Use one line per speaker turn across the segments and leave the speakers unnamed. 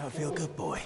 I feel good, boy.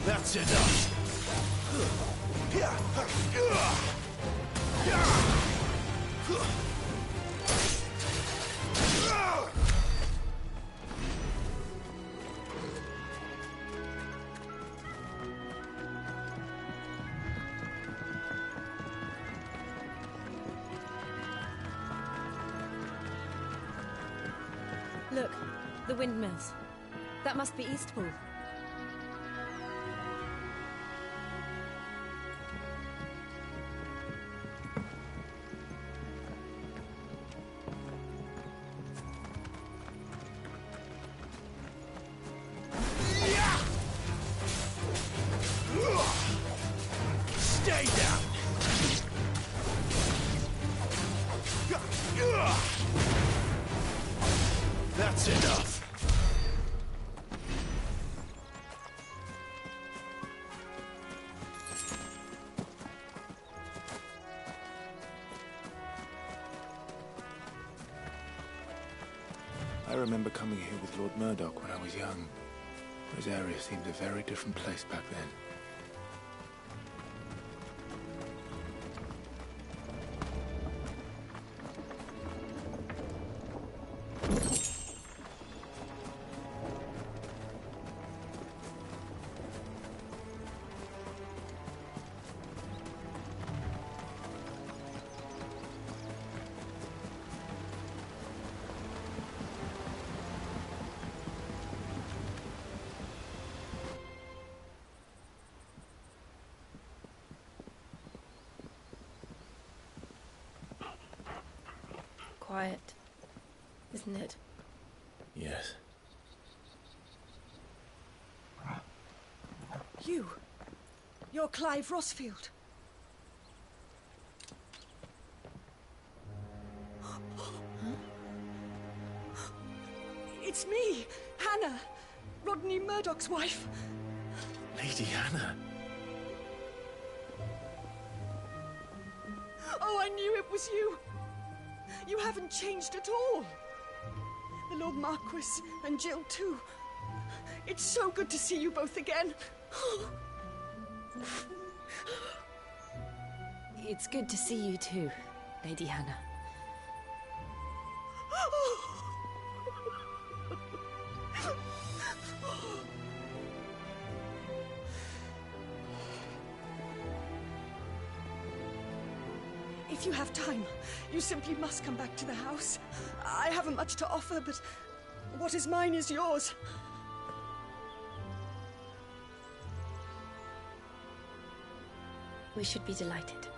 That's enough.
Look, the windmills. That must be Eastpool.
Stay down. That's enough.
I remember coming here with Lord Murdoch when I was young. This area seemed a very different place back then.
Quiet, isn't it?
Yes.
You're Clive Rossfield. It's me, Hannah, Rodney Murdoch's wife.
Lady Hannah.
Oh, I knew it was you. You haven't changed at all. The Lord Marquis and Jill too. It's so good to see you both again.
It's good to see you too, Lady Hannah.
If you have time, you simply must come back to the house. I haven't much to offer, but what is mine is yours.
We should be delighted.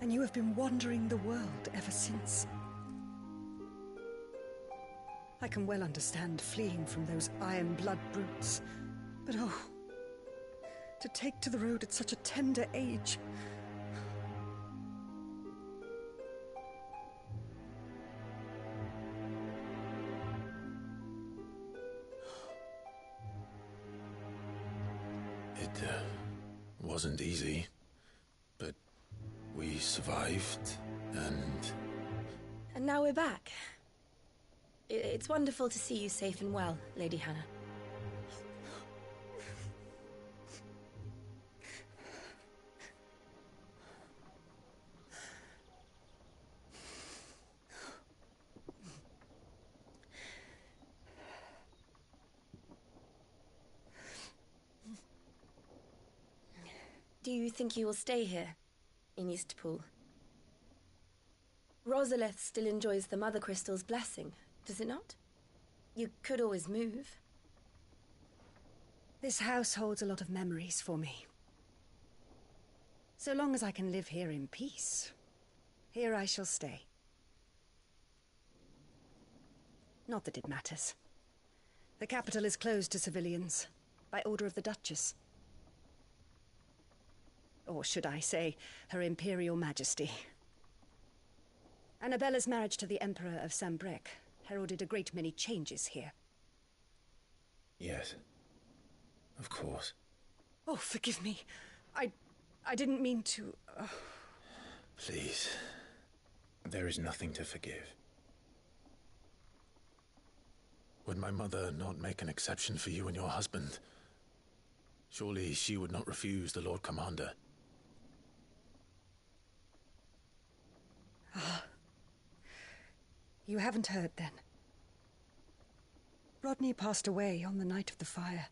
And you have been wandering the world ever since. I can well understand fleeing from those iron blood brutes, but oh, to take to the road at such a tender age.
It wasn't easy, but we survived, and...
And now we're back. It's wonderful to see you safe and well, Lady Hannah. Do you think you will stay here, in Eastpool? Rosalith still enjoys the Mother Crystal's blessing, does it not? You could always move.
This house holds a lot of memories for me. So long as I can live here in peace, here I shall stay. Not that it matters. The capital is closed to civilians, by order of the Duchess. Or should I say, Her Imperial Majesty. Annabella's marriage to the Emperor of Sambrec heralded a great many changes here.
Yes. Of course.
Oh, forgive me. I didn't mean to...
Please. There is nothing to forgive.
Would my mother not make an exception for you and your husband? Surely she would not refuse the Lord Commander.
You haven't heard, then. Rodney passed away on the night of the fire.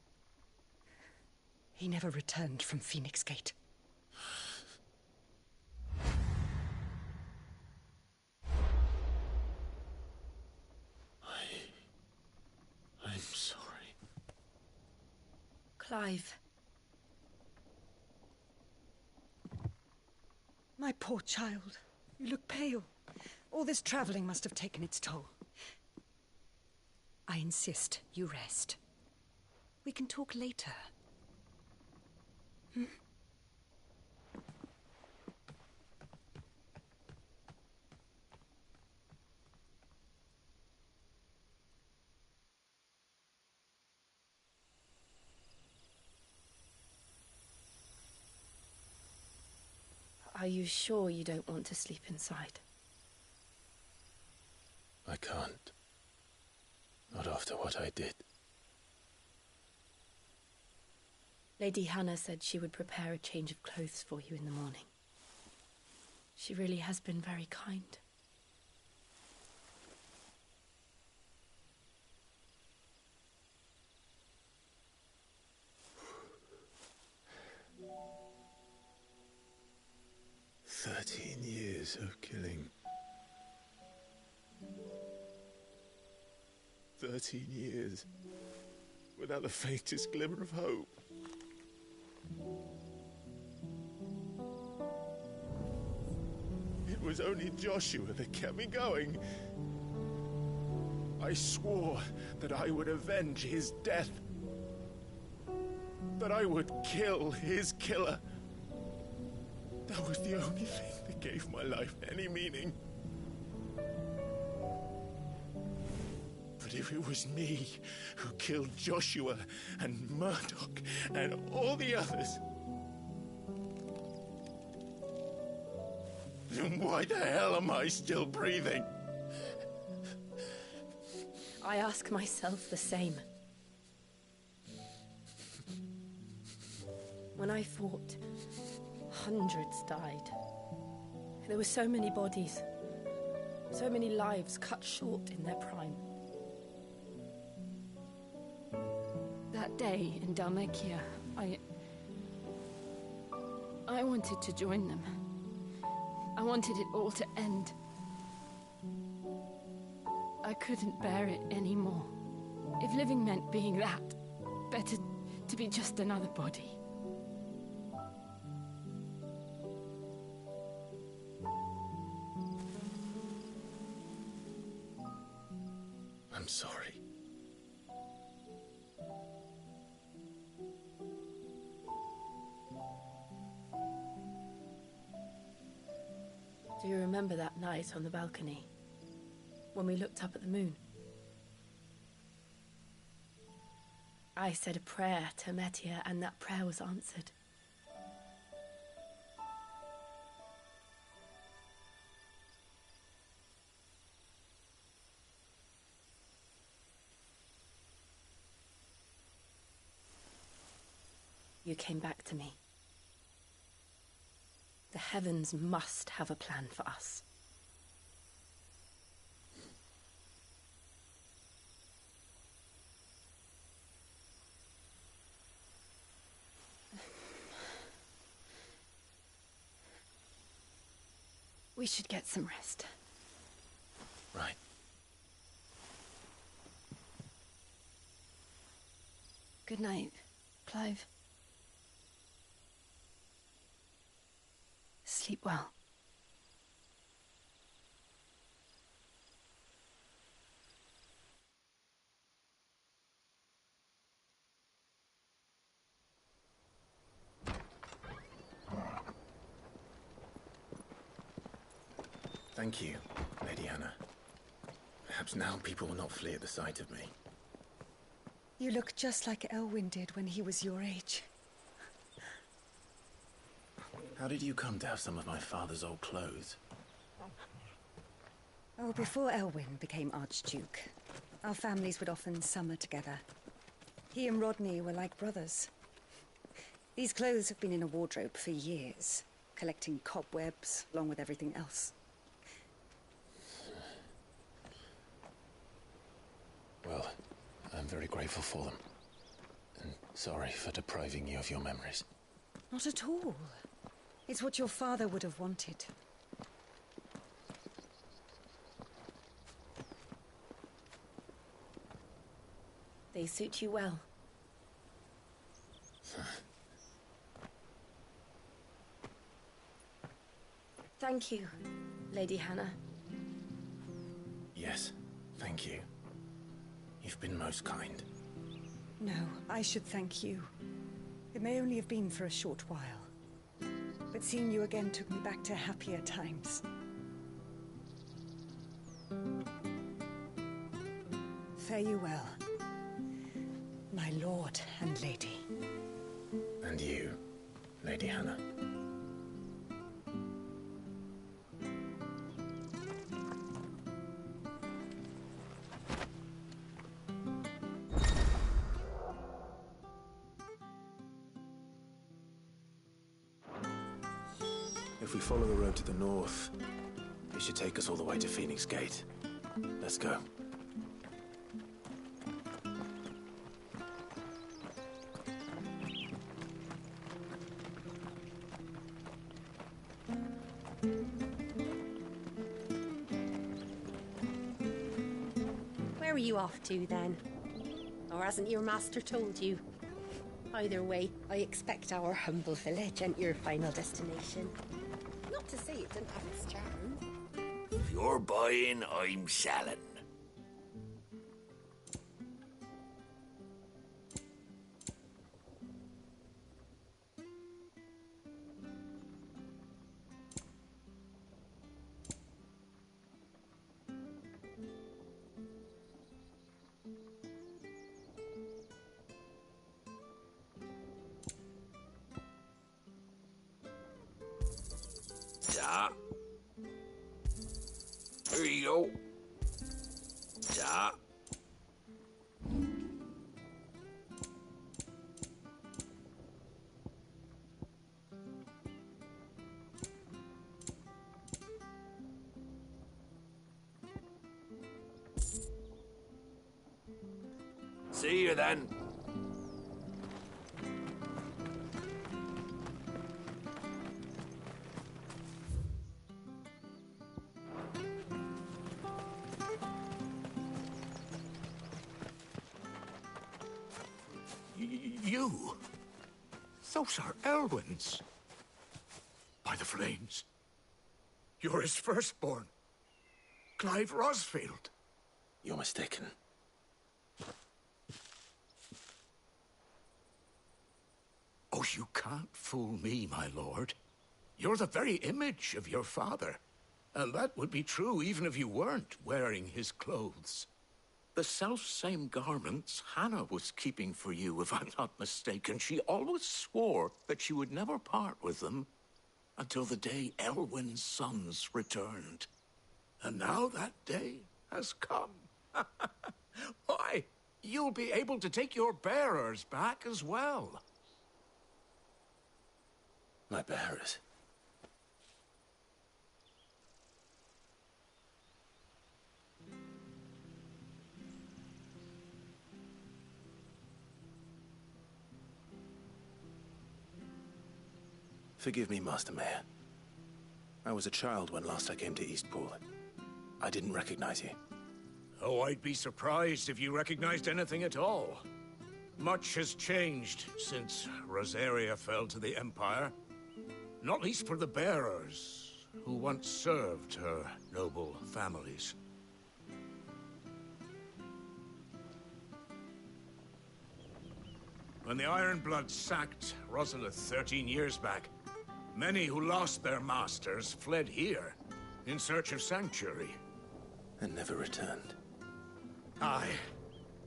He never returned from Phoenix Gate.
I'm sorry.
Clive.
My poor child. You look pale. All this traveling must have taken its toll. I insist you rest. We can talk later.
Are you sure you don't want to sleep inside?
I can't. Not after what I did.
Lady Hannah said she would prepare a change of clothes for you in the morning. She really has been very kind.
Years of killing. 13 years without the faintest glimmer of hope. It was only Joshua that kept me going. I swore that I would avenge his death. That I would kill his killer. That was the only thing that gave my life any meaning. But if it was me who killed Joshua and Murdoch and all the others, then why the hell am I still breathing?
I ask myself the same. When I fought, hundreds died. There were so many bodies, so many lives cut short in their prime.
That day in Dalmekia, I wanted to join them. I wanted it all to end. I couldn't bear it anymore. If living meant being that, better to be just another body.
I'm sorry.
Do you remember that night on the balcony, when we looked up at the moon? I said a prayer to Metia, and that prayer was answered. You came back to me. The heavens must have a plan for us.
We should get some rest.
Right.
Good night, Clive. Sleep well.
Thank you, Lady Hannah. Perhaps now people will not flee at the sight of me.
You look just like Elwyn did when he was your age.
How did you come to have some of my father's old clothes?
Oh, before Elwyn became Archduke, our families would often summer together. He and Rodney were like brothers. These clothes have been in a wardrobe for years, collecting cobwebs along with everything else.
Well, I'm very grateful for them. And sorry for depriving you of your memories.
Not at all. It's what your father would have wanted.
They suit you well. Thank you, Lady Hannah.
Yes, thank you. You've been most kind.
No, I should thank you. It may only have been for a short while, but seeing you again took me back to happier times. Fare you well, my lord and lady.
And you, Lady Hannah. If we follow the road to the north, it should take us all the way to Phoenix Gate. Let's go.
Where are you off to, then? Or hasn't your master told you? Either way, I expect our humble village ain't your final destination. Not to say it didn't have its charm.
If you're buying, I'm selling. Ja. Here you go. Ja. See you then.
You? Those are Elwyn's. By the flames. You're his firstborn. Clive Rosfield.
You're mistaken.
Oh, you can't fool me, my lord. You're the very image of your father. And that would be true even if you weren't wearing his clothes. The self-same garments Hannah was keeping for you, if I'm not mistaken. She always swore that she would never part with them until the day Elwyn's sons returned. And now that day has come. Why, you'll be able to take your bearers back as well.
My bearers. Forgive me, Master Mayor. I was a child when last I came to Eastpool. I didn't recognize you.
Oh, I'd be surprised if you recognized anything at all. Much has changed since Rosaria fell to the Empire. Not least for the bearers, who once served her noble families. When the Ironbloods sacked Rosalith 13 years back, many who lost their masters fled here in search of sanctuary.
And never returned.
Aye.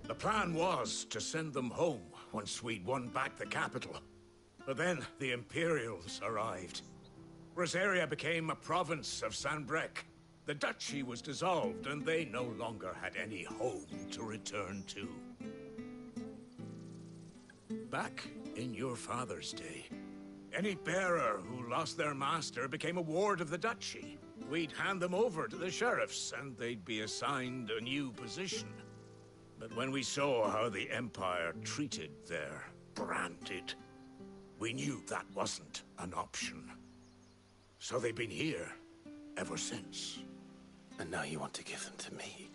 The plan was to send them home once we'd won back the capital. But then the Imperials arrived. Rosaria became a province of Sanbreque. The duchy was dissolved, and they no longer had any home to return to. Back in your father's day, any bearer who lost their master became a ward of the duchy. We'd hand them over to the sheriffs, and they'd be assigned a new position. But when we saw how the Empire treated their branded, we knew that wasn't an option. So they've been here ever since.
And now you want to give them to me?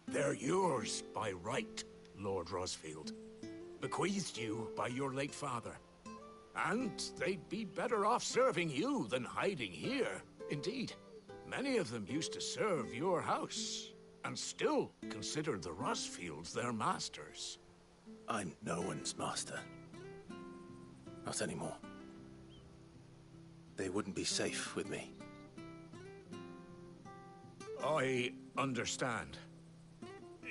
They're yours by right, Lord Rosfield. Bequeathed you by your late father. And they'd be better off serving you than hiding here. Indeed, many of them used to serve your house, and still consider the Rosfields their masters.
I'm no one's master. Not anymore. They wouldn't be safe with me.
I understand.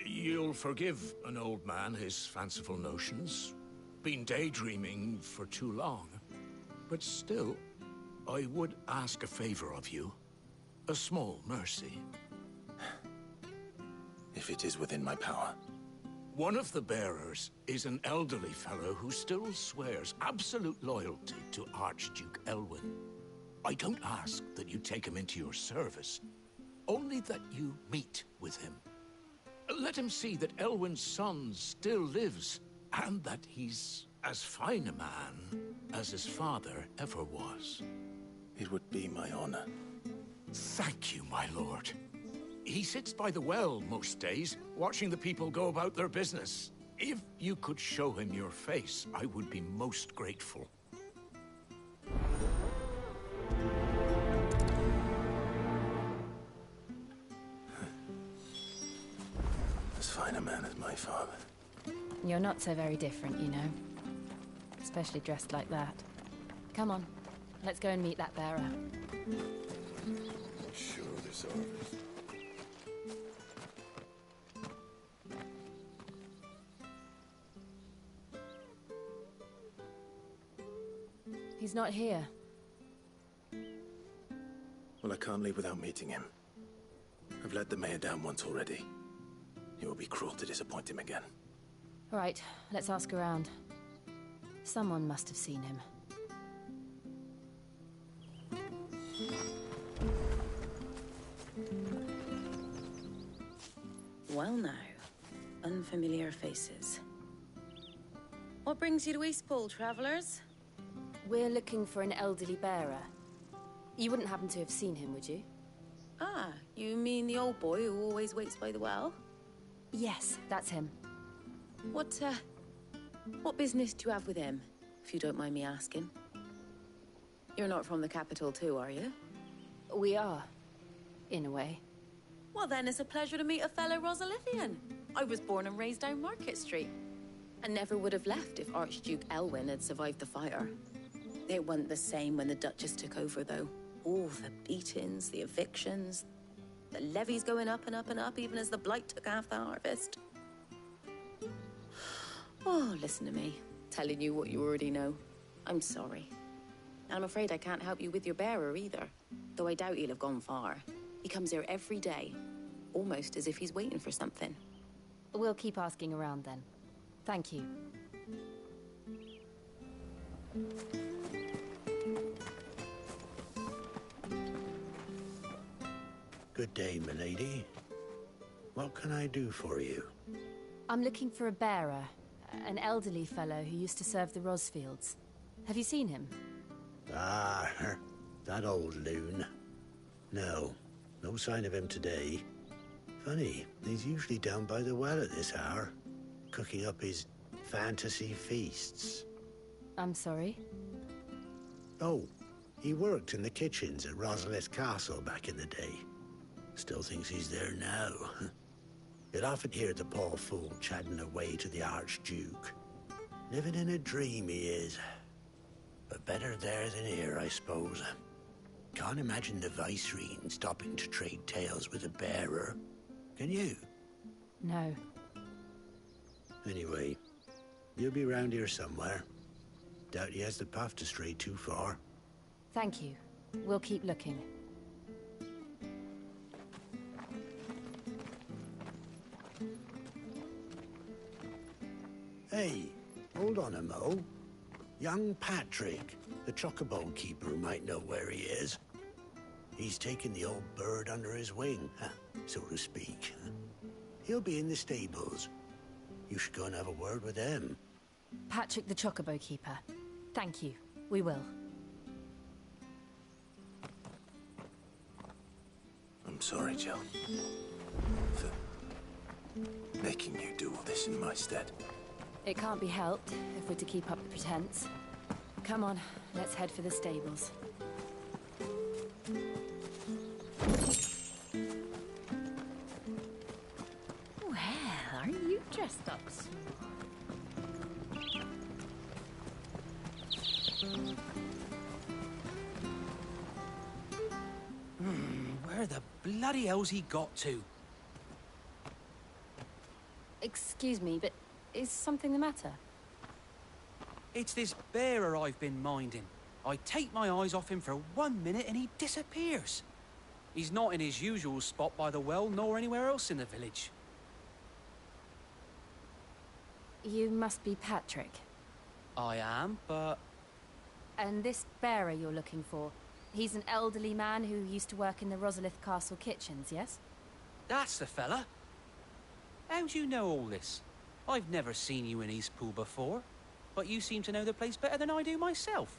You'll forgive an old man his fanciful notions. Been daydreaming for too long. But still, I would ask a favor of you. A small mercy.
If it is within my power.
One of the bearers is an elderly fellow who still swears absolute loyalty to Archduke Elwyn. I don't ask that you take him into your service, only that you meet with him. Let him see that Elwyn's son still lives, and that he's as fine a man as his father ever was.
It would be my honor.
Thank you, my lord. He sits by the well most days, watching the people go about their business. If you could show him your face, I would be most grateful.
As fine a man as my father.
You're not so very different, you know. Especially dressed like that. Come on, let's go and meet that bearer.
Sure, this harvest.
He's not here.
Well, I can't leave without meeting him. I've let the mayor down once already. It would be cruel to disappoint him again.
All right, let's ask around. Someone must have seen him.
Well now, unfamiliar faces. What brings you to Eastpool, travelers?
We're looking for an elderly bearer. You wouldn't happen to have seen him, would you?
Ah, you mean the old boy who always waits by the well?
Yes, that's him.
What business do you have with him, if you don't mind me asking? You're not from the capital too, are you?
We are, in a way.
Well then, it's a pleasure to meet a fellow Rosalithian. I was born and raised down Market Street. And never would have left if Archduke Elwyn had survived the fire. It wasn't the same when the Duchess took over, though. All the beatings, the evictions, the levies going up and up and up, even as the blight took half the harvest. Oh, listen to me, telling you what you already know. I'm sorry. And I'm afraid I can't help you with your bearer either, though I doubt he'll have gone far. He comes here every day, almost as if he's waiting for something.
We'll keep asking around then. Thank you.
Good day, milady. What can I do for you?
I'm looking for a bearer, an elderly fellow who used to serve the Rosfields. Have you seen him?
Ah, That old loon. No, no sign of him today. Funny, he's usually down by the well at this hour, cooking up his fantasy feasts.
I'm sorry?
Oh, he worked in the kitchens at Rosalith Castle back in the day. Still thinks he's there now. You'd often hear the poor fool chatting away to the Archduke. Living in a dream he is. But better there than here, I suppose. Can't imagine the Vicereine stopping to trade tales with a bearer. Can you?
No.
Anyway, you'll be round here somewhere. Doubt he has the path to stray too far.
Thank you. We'll keep looking.
Hey, hold on a mo. Young Patrick, the chocobo keeper, might know where he is. He's taken the old bird under his wing, so to speak. He'll be in the stables. You should go and have a word with him.
Patrick the Chocobo Keeper. Thank you. We will.
I'm sorry, Jill. For making you do all this in my stead.
It can't be helped if we're to keep up the pretense. Come on, let's head for the stables.
Well, are you dressed up smart?
Where the bloody hell's he got to?
Excuse me, but is something the matter?
It's this bearer I've been minding. I take my eyes off him for 1 minute and he disappears. He's not in his usual spot by the well, nor anywhere else in the village.
You must be Patrick.
I am, but...
And this bearer you're looking for, he's an elderly man who used to work in the Rosalith Castle kitchens, yes?
That's the fella. How'd you know all this? I've never seen you in Eastpool before, but you seem to know the place better than I do myself.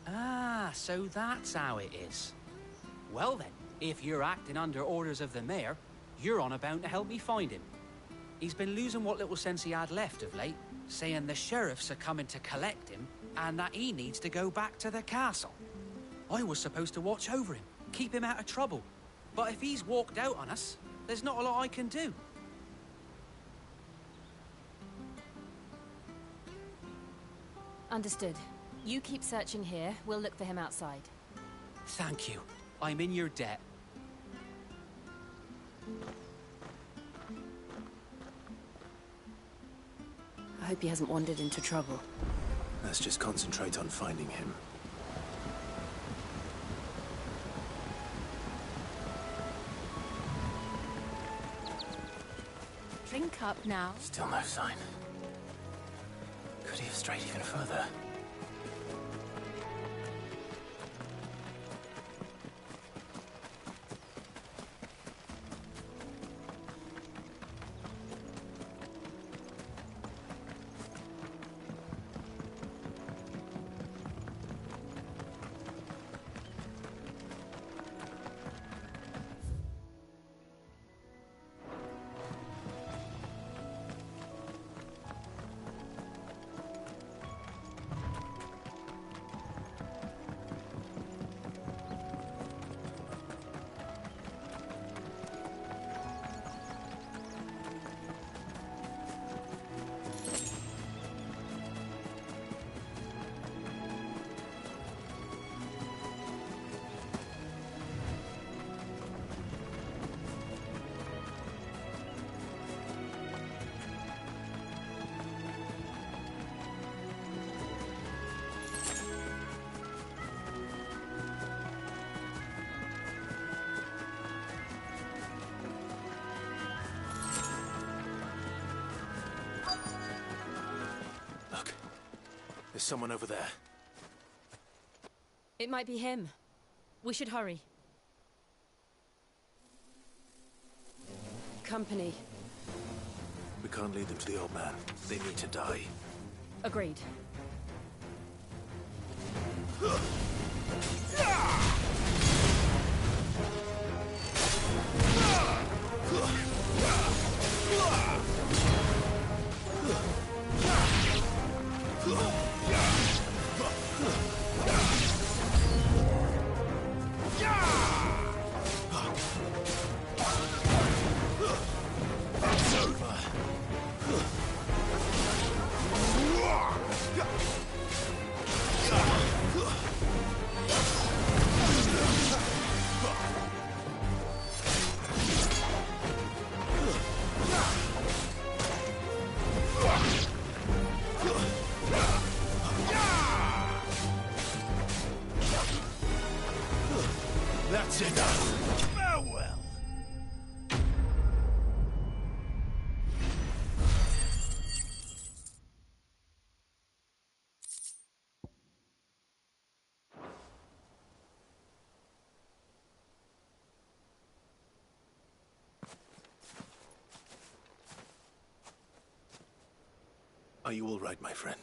Ah, so that's how it is. Well then, if you're acting under orders of the mayor, you're on about to help me find him. He's been losing what little sense he had left of late, saying the sheriffs are coming to collect him and that he needs to go back to the castle. I was supposed to watch over him, keep him out of trouble. But if he's walked out on us, there's not a lot I can do.
Understood. You keep searching here, we'll look for him outside.
Thank you. I'm in your debt.
I hope he hasn't wandered into trouble.
Let's just concentrate on finding him.
Drink up now.
Still no sign. Could he have strayed even further? There's someone over there.
It might be him. We should hurry. Company.
We can't lead them to the old man. They need to die.
Agreed.
That's enough. Farewell. Are you all right, my friend?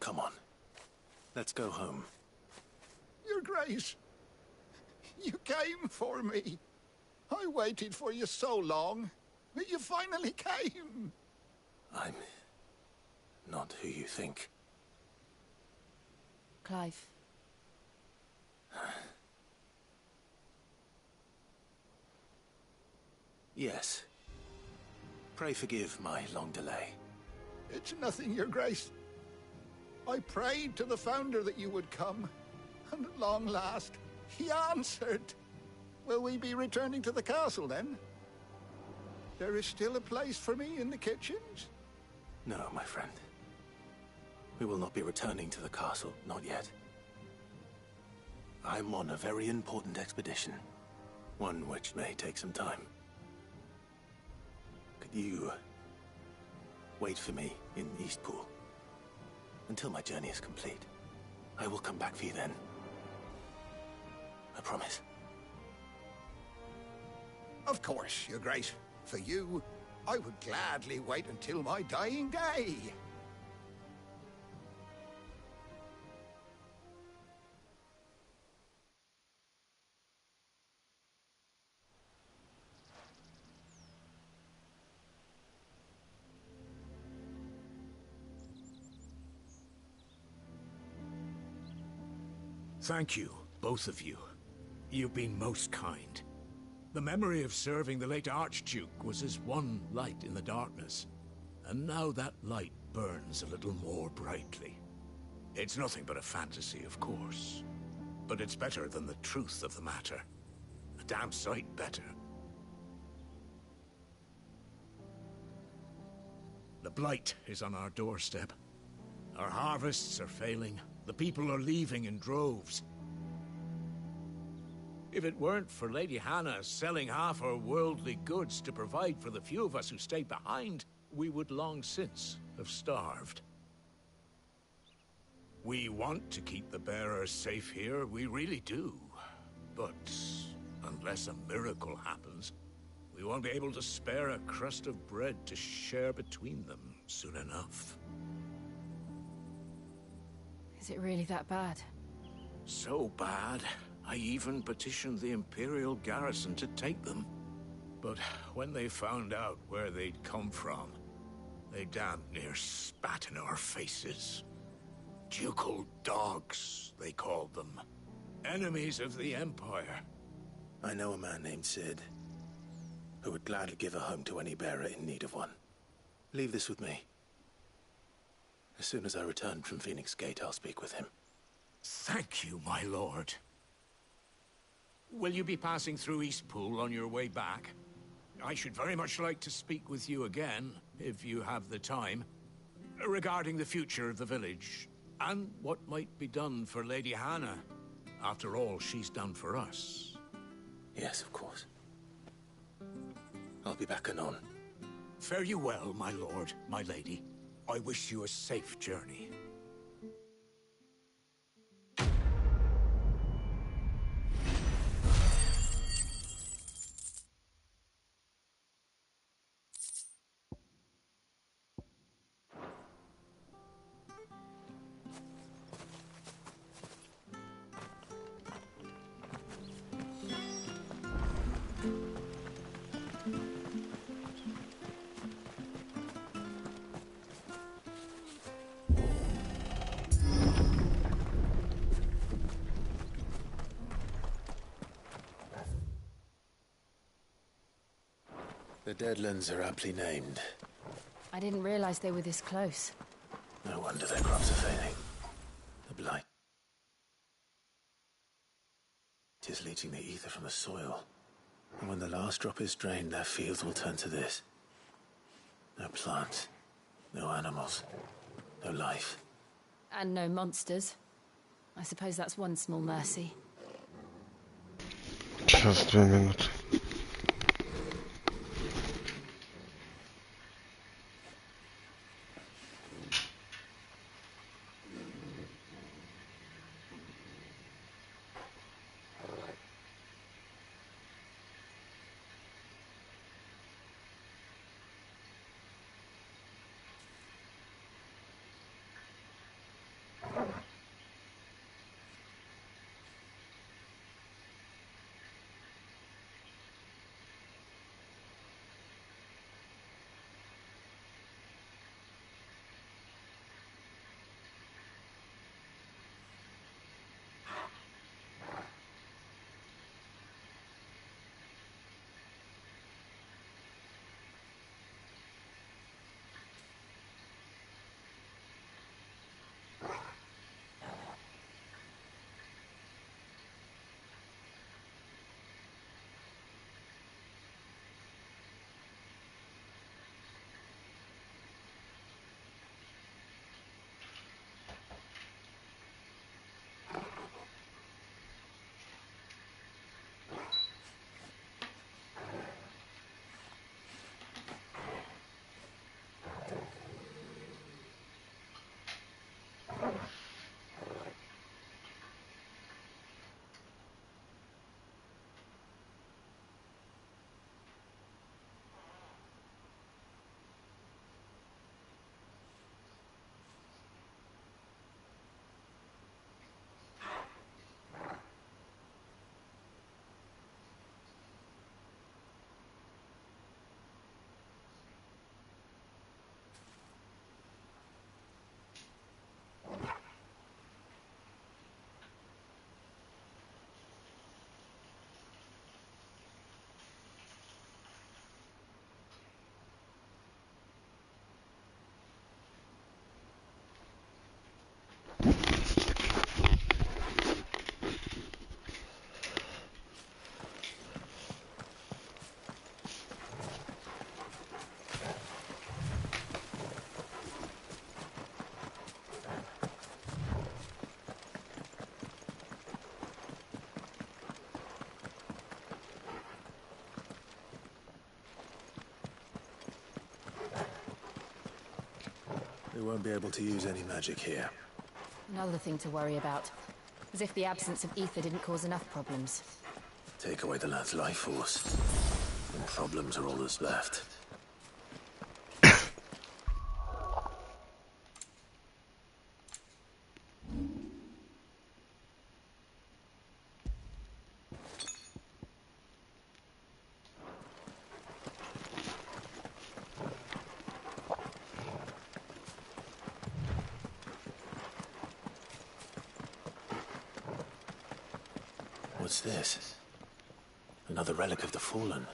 Come on. Let's go home.
Your Grace, you came for me. I waited for you so long, but you finally came.
I'm not who you think.
Clive.
Yes. Pray forgive my long delay.
It's nothing, Your Grace. I prayed to the Founder that you would come, and at long last, he answered. Will we be returning to the castle, then? There is still a place for me in the kitchens?
No, my friend. We will not be returning to the castle, not yet. I'm on a very important expedition. One which may take some time. Could you wait for me in Eastpool until my journey is complete? I will come back for you then. I promise.
Of course, Your Grace. For you, I would gladly wait until my dying day.
Thank you, both of you. You've been most kind. The memory of serving the late Archduke was as one light in the darkness, and now that light burns a little more brightly. It's nothing but a fantasy, of course, but it's better than the truth of the matter. A damn sight better. The blight is on our doorstep. Our harvests are failing. The people are leaving in droves. If it weren't for Lady Hannah selling half her worldly goods to provide for the few of us who stayed behind, we would long since have starved. We want to keep the bearers safe here, we really do. But unless a miracle happens, we won't be able to spare a crust of bread to share between them soon enough.
Is it really that bad?
So bad, I even petitioned the Imperial garrison to take them. But when they found out where they'd come from, they damn near spat in our faces. Ducal dogs, they called them. Enemies of the Empire.
I know a man named Sid, who would gladly give a home to any bearer in need of one. Leave this with me. As soon as I return from Phoenix Gate, I'll speak with him.
Thank you, my lord. Will you be passing through Eastpool on your way back? I should very much like to speak with you again, if you have the time, regarding the future of the village, and what might be done for Lady Hannah. After all, she's done for us.
Yes, of course. I'll be back anon.
Fare you well, my lord, my lady. I wish you a safe journey.
The Deadlands are aptly named.
I didn't realize they were this close.
No wonder their crops are failing. The blight is leaching the ether from the soil. And when the last drop is drained, their fields will turn to this. No plants, no animals, no life.
And no monsters. I suppose that's one small mercy.
Przez 2 minuty.
We won't be able to use any magic here.
Another thing to worry about. As if the absence of ether didn't cause enough problems.
Take away the lad's life force, and problems are all that's left. What's this? Another relic of the Fallen.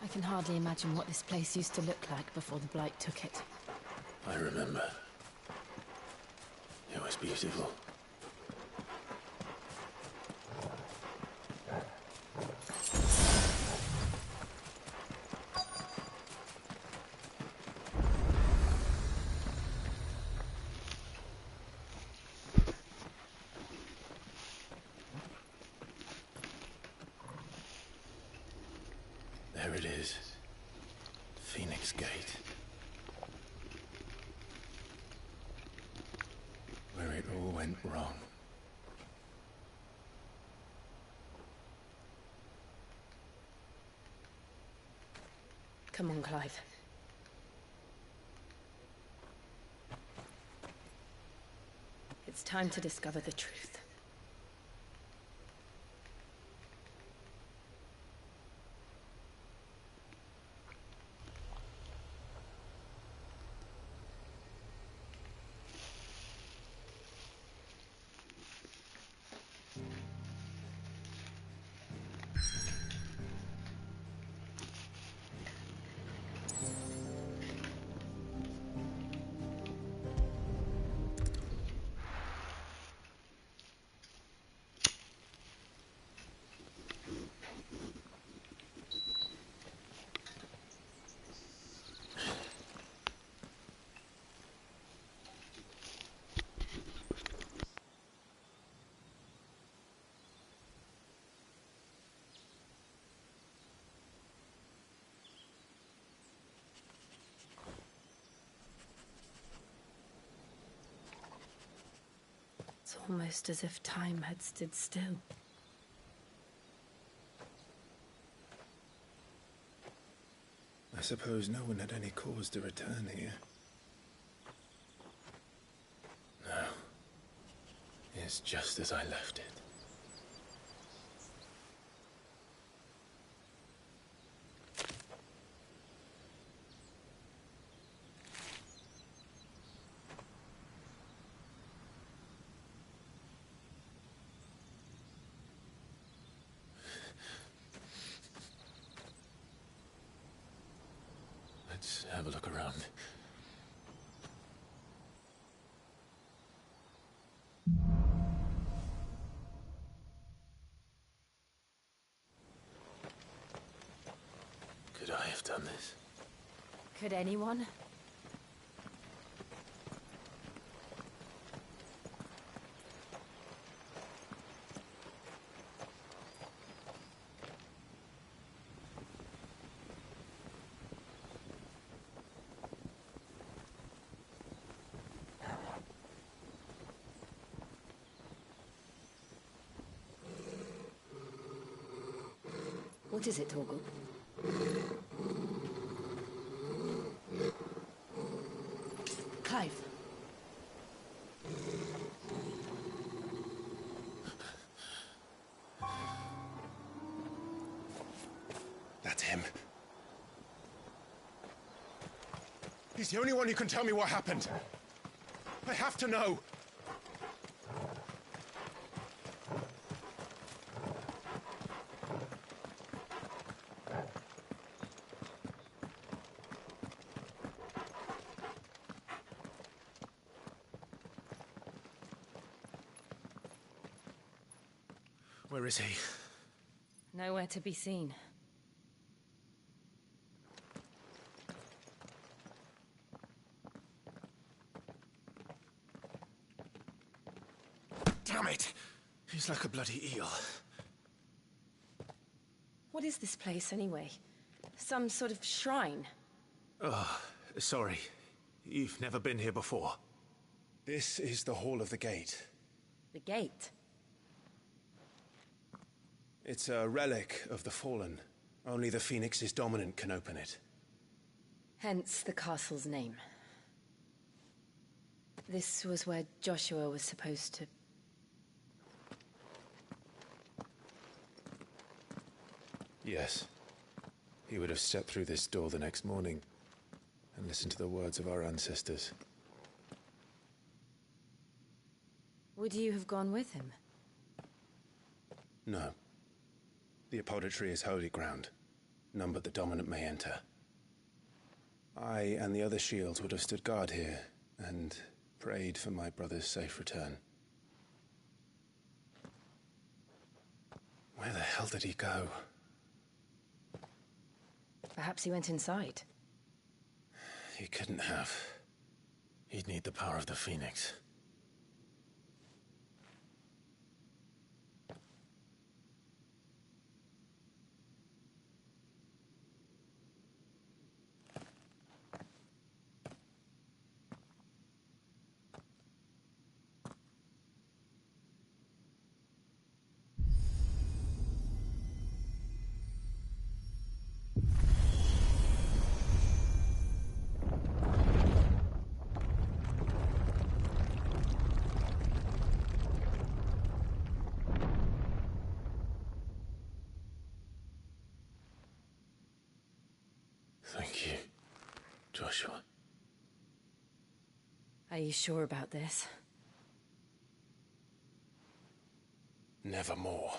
I can hardly imagine what this place used to look like before the Blight took it.
I remember. It was beautiful. There it is. Phoenix Gate. Where it all went wrong.
Come on, Clive. It's time to discover the truth. It's almost as if time had stood still.
I suppose no one had any cause to return here. No. It's just as I left it. Let's have a look around. Could I have done this?
Could anyone?
What is it, Torgal?
Clive.
That's him. He's the only one who can tell me what happened. I have to know. Where is he?
Nowhere to be seen.
Damn it! He's like a bloody eel.
What is this place, anyway? Some sort of shrine?
Oh, sorry. You've never been here before. This is the Hall of the Gate.
The gate?
It's a relic of the Fallen. Only the Phoenix's dominant can open it.
Hence the castle's name. This was where Joshua was supposed to...
Yes. He would have stepped through this door the next morning and listened to the words of our ancestors.
Would you have gone with him?
No. The apodatory is holy ground. None but the dominant may enter. I and the other shields would have stood guard here and prayed for my brother's safe return. Where the hell did he go?
Perhaps he went inside.
He couldn't have. He'd need the power of the Phoenix.
Are you sure about this?
Nevermore.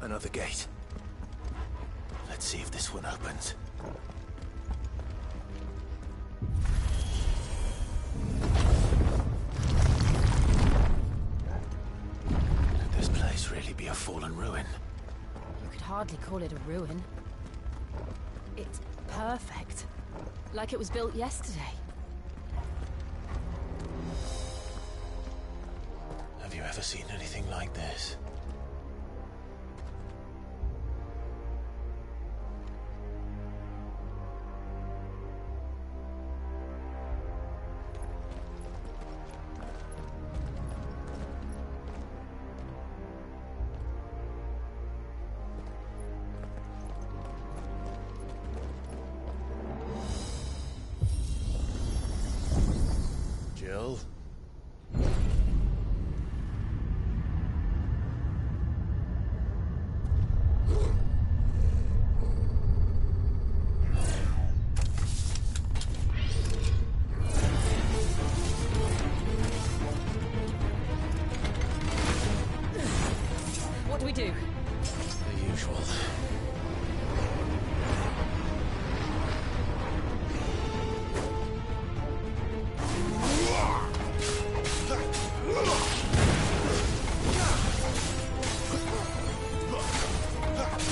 Another gate. Let's see if this one opens. Could this place really be a fallen ruin?
You could hardly call it a ruin. It's perfect. Like it was built yesterday.
Have you ever seen anything like this? Jill?
What do we do?
The usual.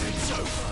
It's over.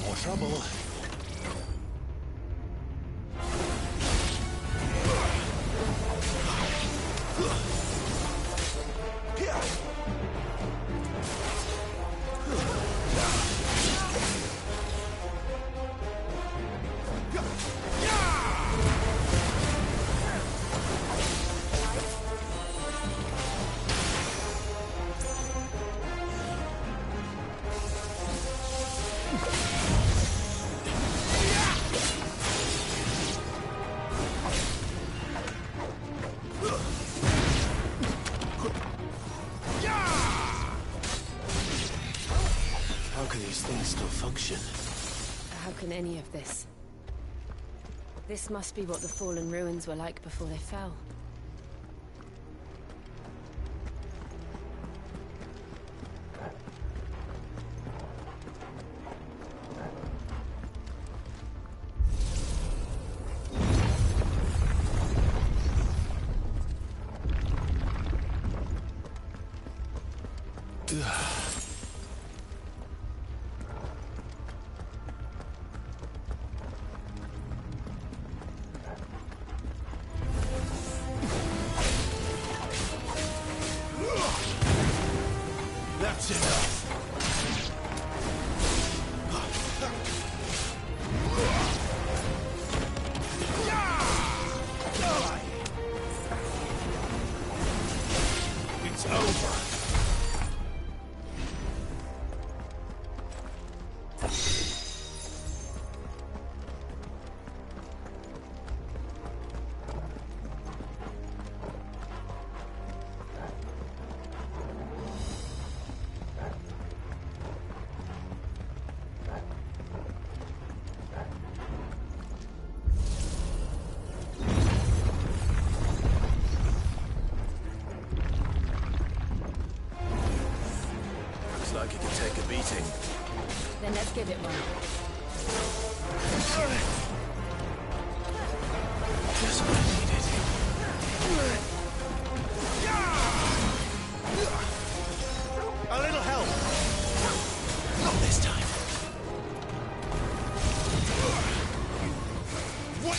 More trouble. How can these things still function?
How can any of this? This must be what the fallen ruins were like before they fell.
That's enough. It's over. Looks like it can take a beating.
Then let's give it one.
Just what I needed. A little help. Not this time. What?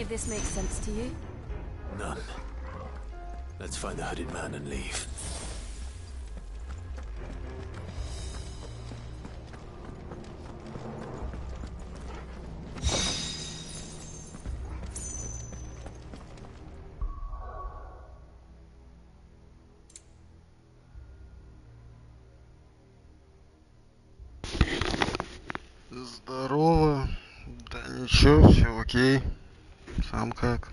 This makes sense to you?
None. Let's find the hooded man and leave.
Здорово. Да ничего, все окей. Сам как?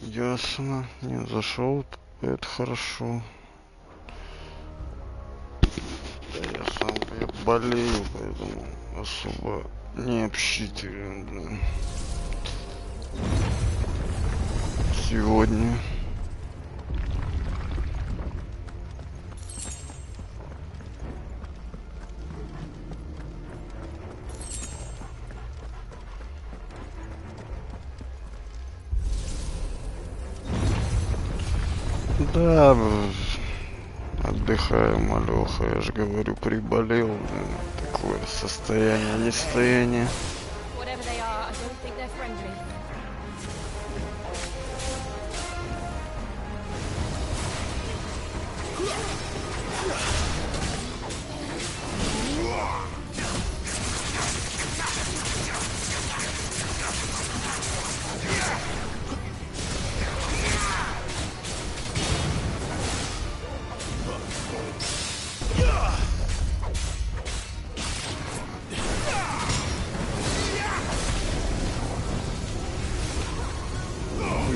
Ясно, не зашел, это хорошо. Да я сам болею, поэтому особо не общителен, блин. Сегодня. Да, отдыхаю, малёха, я же говорю, приболел, такое состояние, нестояние.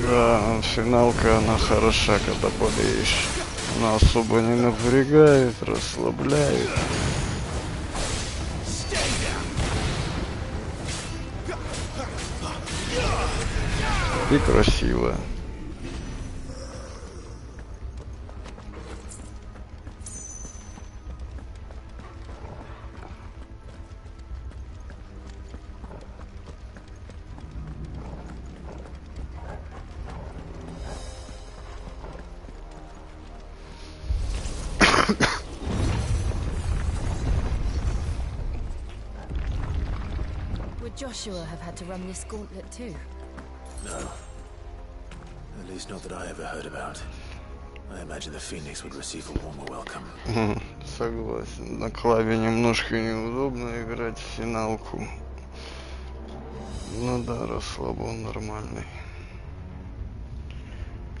Да, финалка, она хороша, когда болеешь. Она особо не напрягает, расслабляет. И красиво.
Would Joshua have had to run this gauntlet too?
No. At least not that I ever heard about. I imagine the Phoenix would receive a warmer welcome.
Согласен. На клаве немножко неудобно играть в финалку. Ну да, расслабон нормальный.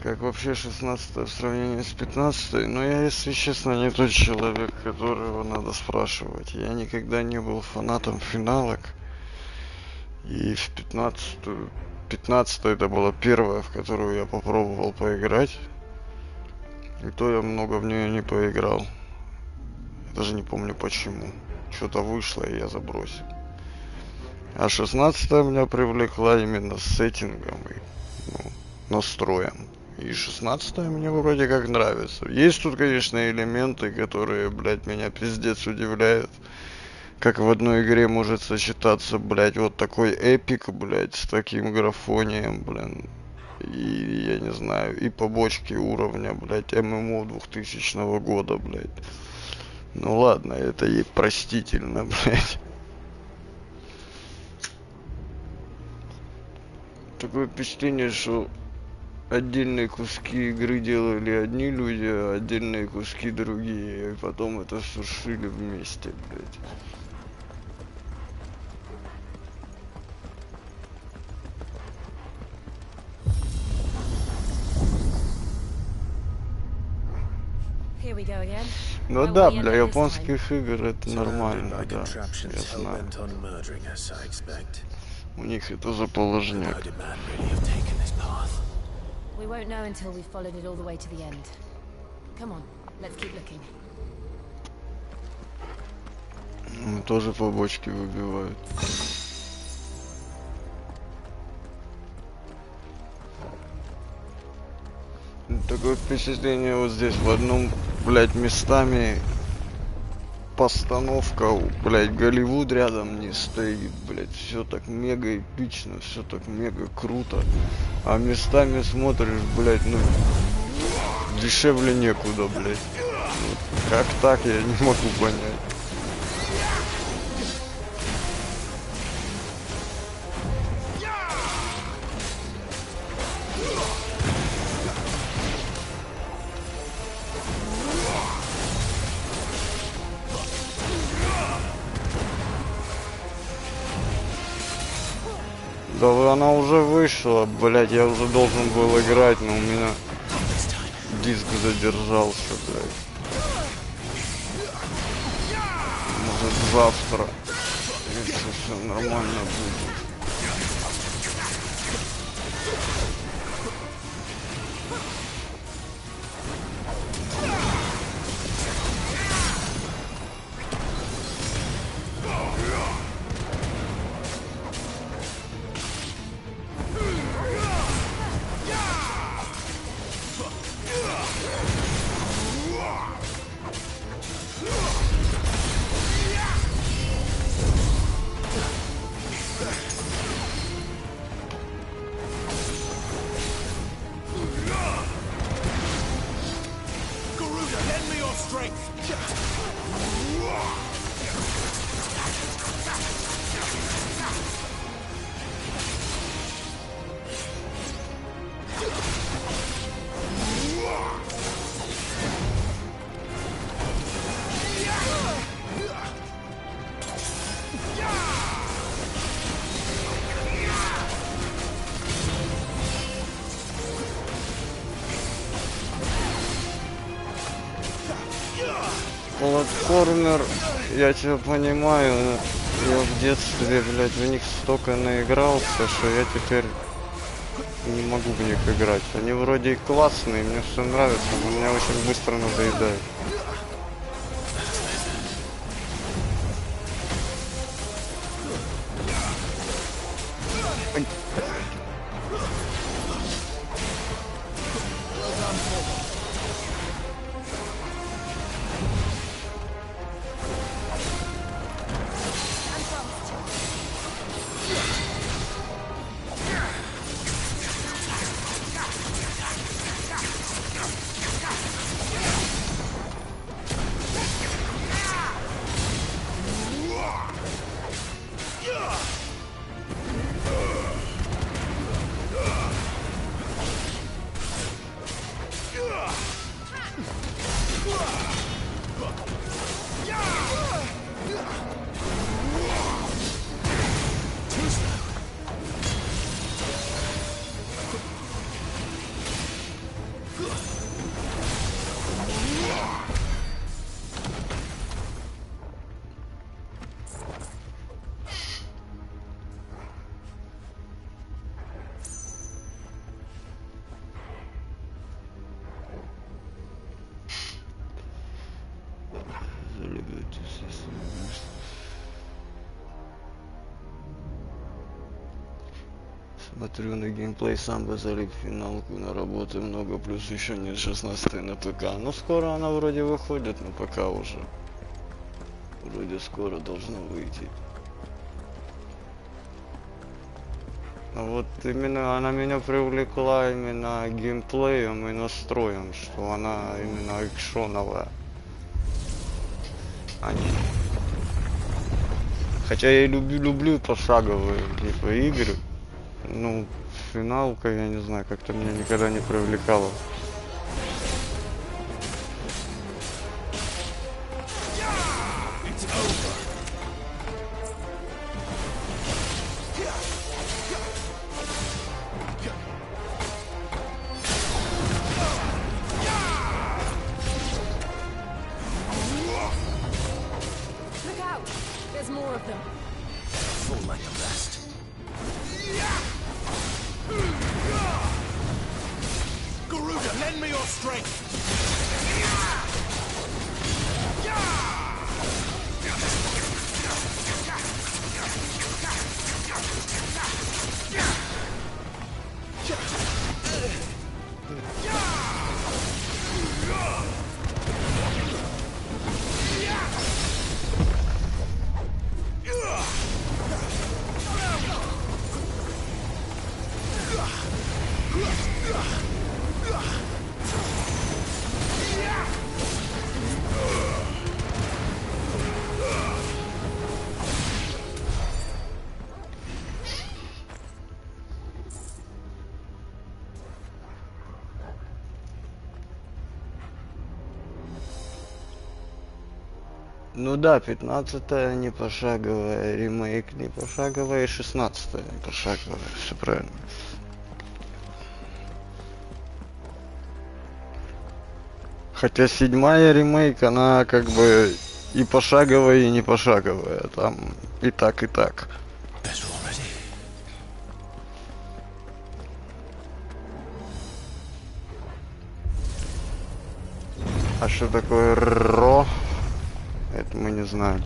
Как вообще 16 в сравнении с 15? Но я, если честно, не тот человек, которого надо спрашивать. Я никогда не был фанатом финалок. И в 15 это была первая, в которую я попробовал поиграть. И то я много в нее не поиграл. Я даже не помню почему. Что-то вышло, и я забросил. А 16-я меня привлекла именно сеттингом и настроем. И 16-я мне вроде как нравится. Есть тут, конечно, элементы, которые, блядь, меня пиздец удивляют. Как в одной игре может сочетаться, блядь, вот такой эпик, блядь, с таким графонием, блин. И, я не знаю, и побочки уровня, блядь, ММО 2000 года, блядь. Ну ладно, это ей простительно, блядь. Такое впечатление, что отдельные куски игры делали одни люди, а отдельные куски другие. И потом это сушили вместе, блядь. Ну да, для японских игр это нормально, да. Я знаю. У них это за положение. Тоже побочки выбивают. Такое впечатление вот здесь в одном, блядь, местами постановка, блядь, Голливуд рядом не стоит, блядь, все так мега эпично, все так мега круто, а местами смотришь, блядь, ну, дешевле некуда, блядь, вот, как так, я не могу понять. Да она уже вышла, блядь, я уже должен был играть, но у меня диск задержался, блядь. Может завтра, если все нормально будет. Платформер, я тебя понимаю, я в детстве, блядь, в них столько наигрался, что я теперь не могу в них играть. Они вроде и классные, мне все нравится, но меня очень быстро надоедает. Смотрю на геймплей, сам бы залип финалку, на работы много, плюс еще нет 16 на ПК. Но скоро она вроде выходит, но пока уже. Вроде скоро должно выйти. А вот именно она меня привлекла именно геймплеем и настроем, что она именно экшоновая. Хотя я и люблю пошаговые типа игры. Ну, финалка, я не знаю, как-то меня никогда не привлекала. Ну да, 15-я не пошаговая, ремейк не пошаговая, и 16-я не пошаговая, все правильно. Хотя 7-я ремейк, она как бы и пошаговая, и не пошаговая, там и так, и так. А что такое ро? Это мы не знаем.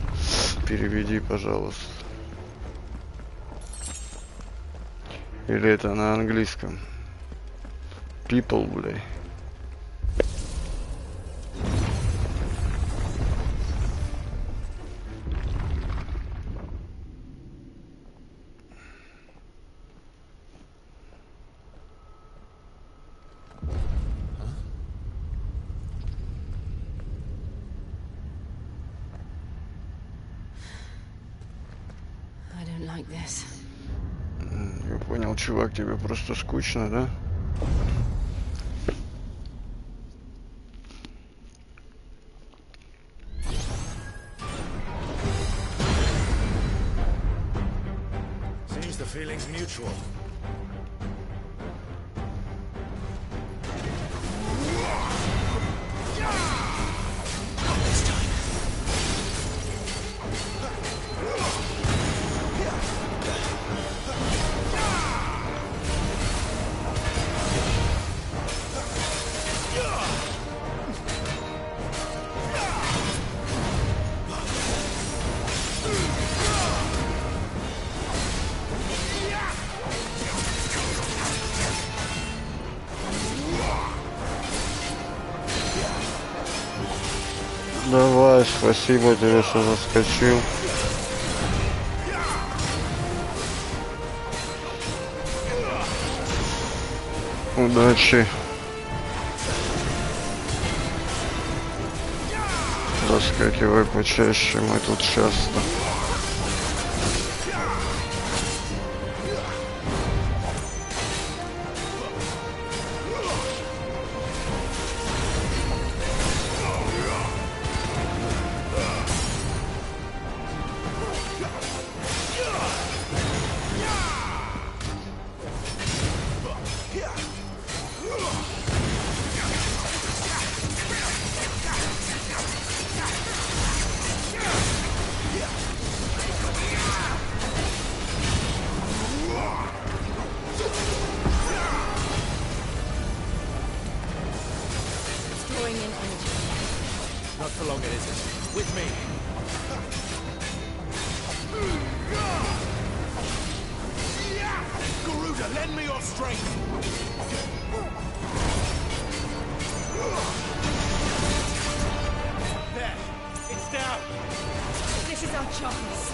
Переведи, пожалуйста. Или это на английском? People, бля. Я понял, чувак, тебе просто скучно, да?
Seems the feeling's mutual.
Давай, спасибо тебе, что заскочил. Удачи. Заскакивай почаще, мы тут часто.
Not for long, it isn't. With me. Garuda!
lend me your strength!
There! It's down!
This is our chance.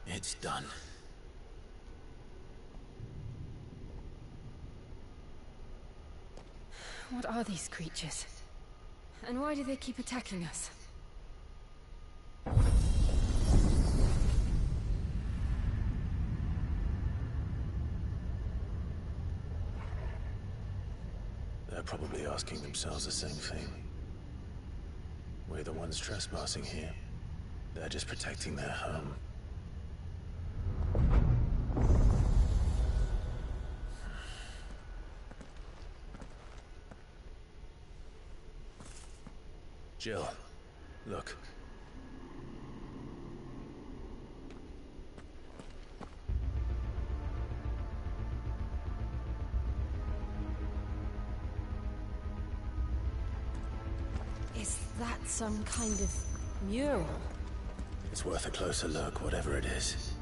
It's done.
What are these creatures? And why do they keep attacking us?
They're probably asking themselves the same thing. We're the ones trespassing here. They're just protecting their home. Jill, look.
Is that some kind of mural?
It's worth a closer look, whatever it is.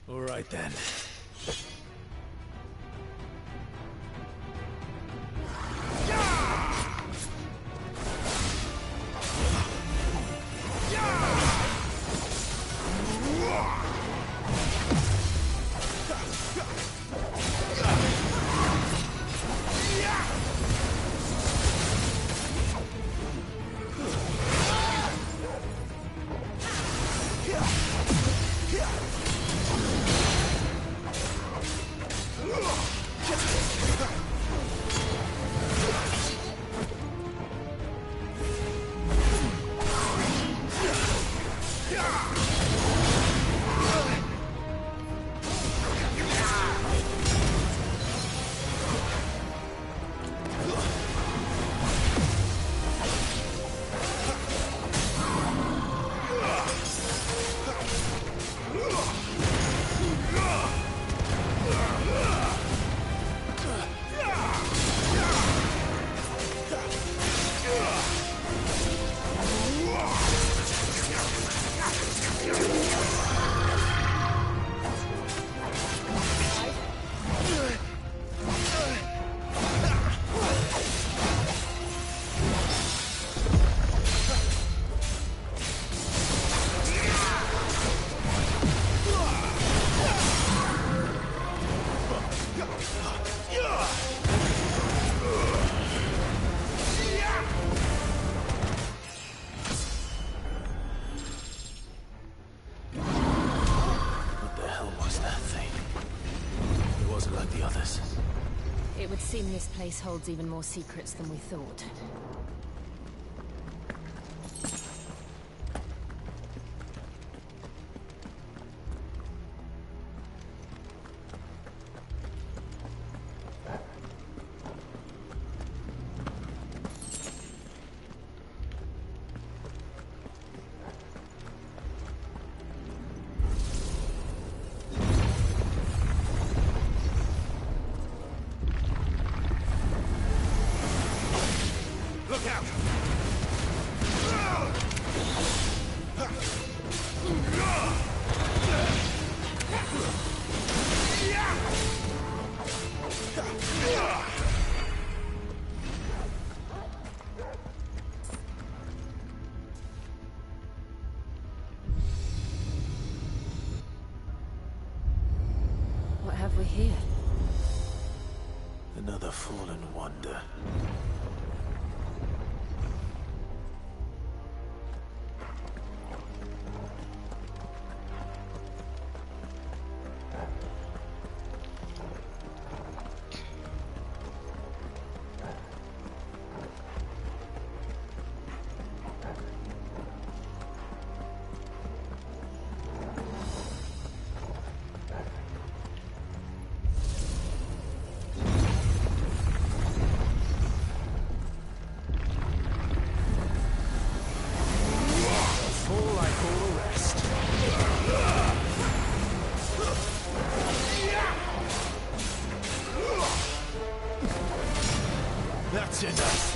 All right then.
It would seem this place holds even more secrets than we thought. What have we here?
Another fallen wonder.
That's enough.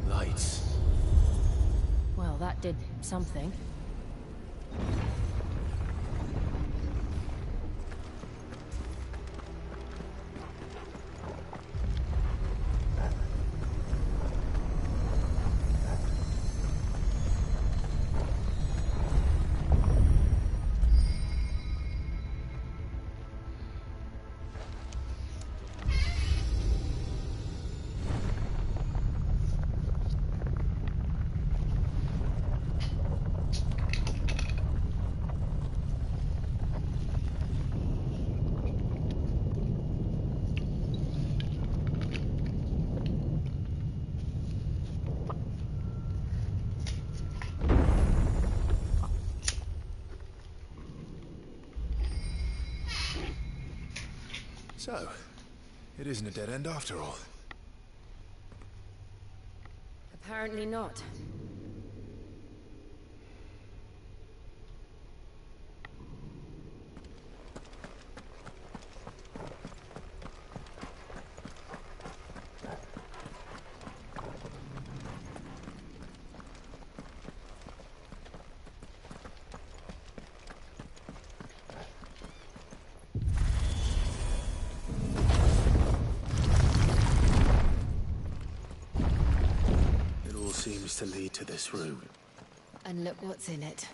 Lights.
Well, that did something.
So, it isn't a dead end after all.
Apparently not.
seems to lead to this room.
And look what's in it.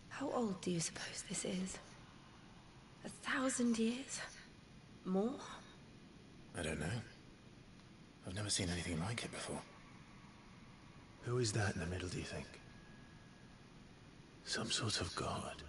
How old do you suppose this is? 1,000 years? More?
I don't know. I've never seen anything like it before. Who is that in the middle, do you think? Some sort of god?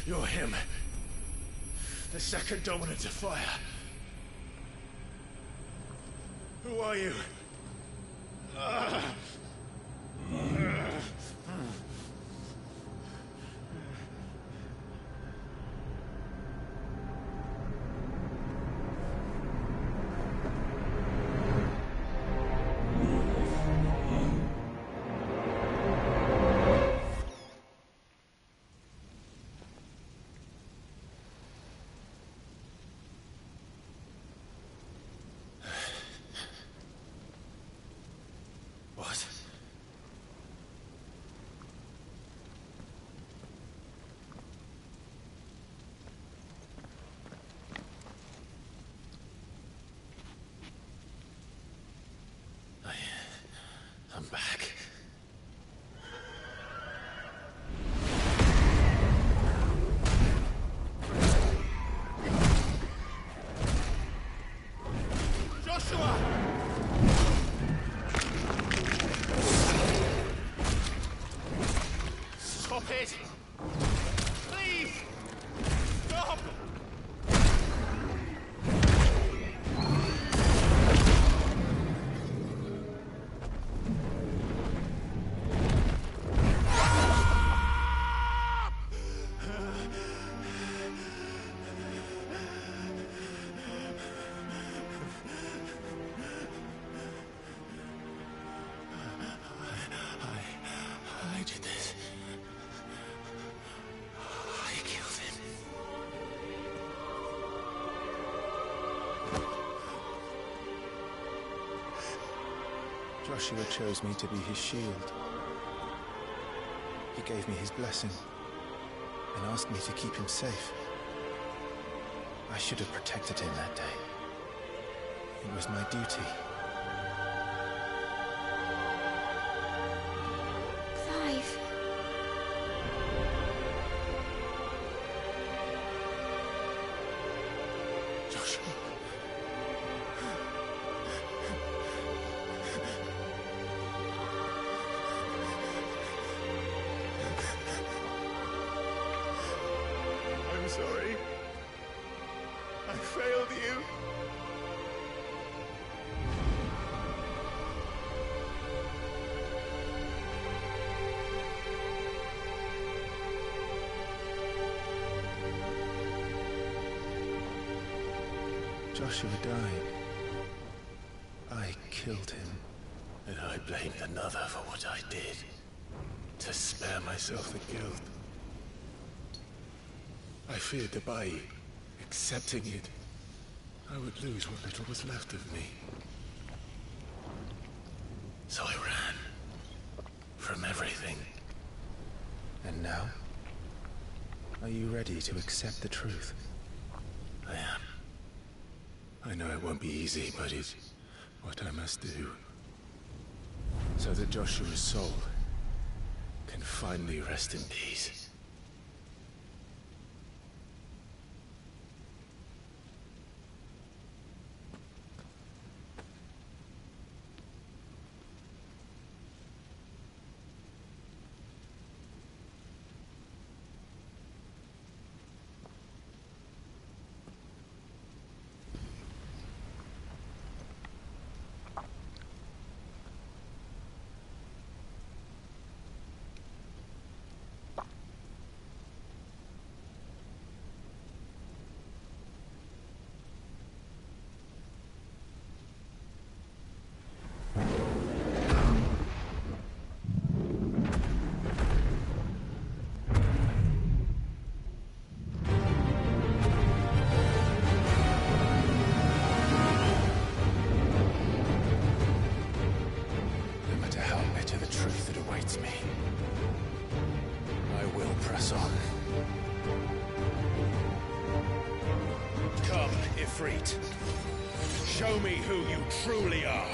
You're him. The second dominant of fire. Who are you? What? I'm back. Joshua! Stop it! Please! Stop! I did this. I killed him. Joshua chose me to be his shield. He gave me his blessing and asked me to keep him safe. I should have protected him that day. It was my duty.
Clive.
Joshua. I'm sorry. I failed you. Joshua died. I killed him. And I blamed another for what I did. To spare myself the guilt. I feared that by accepting it, I would lose what little was left of me. So I ran. From everything. And now? Are you ready to accept the truth? I am. I know it won't be easy, but it's what I must do. So that Joshua's soul can finally rest in peace. awaits me. I will press on.
Come, Ifrit. Show me who you truly are.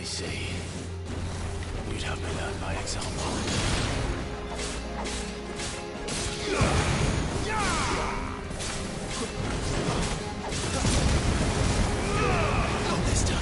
I see. You'd have me learn by example. Not this time.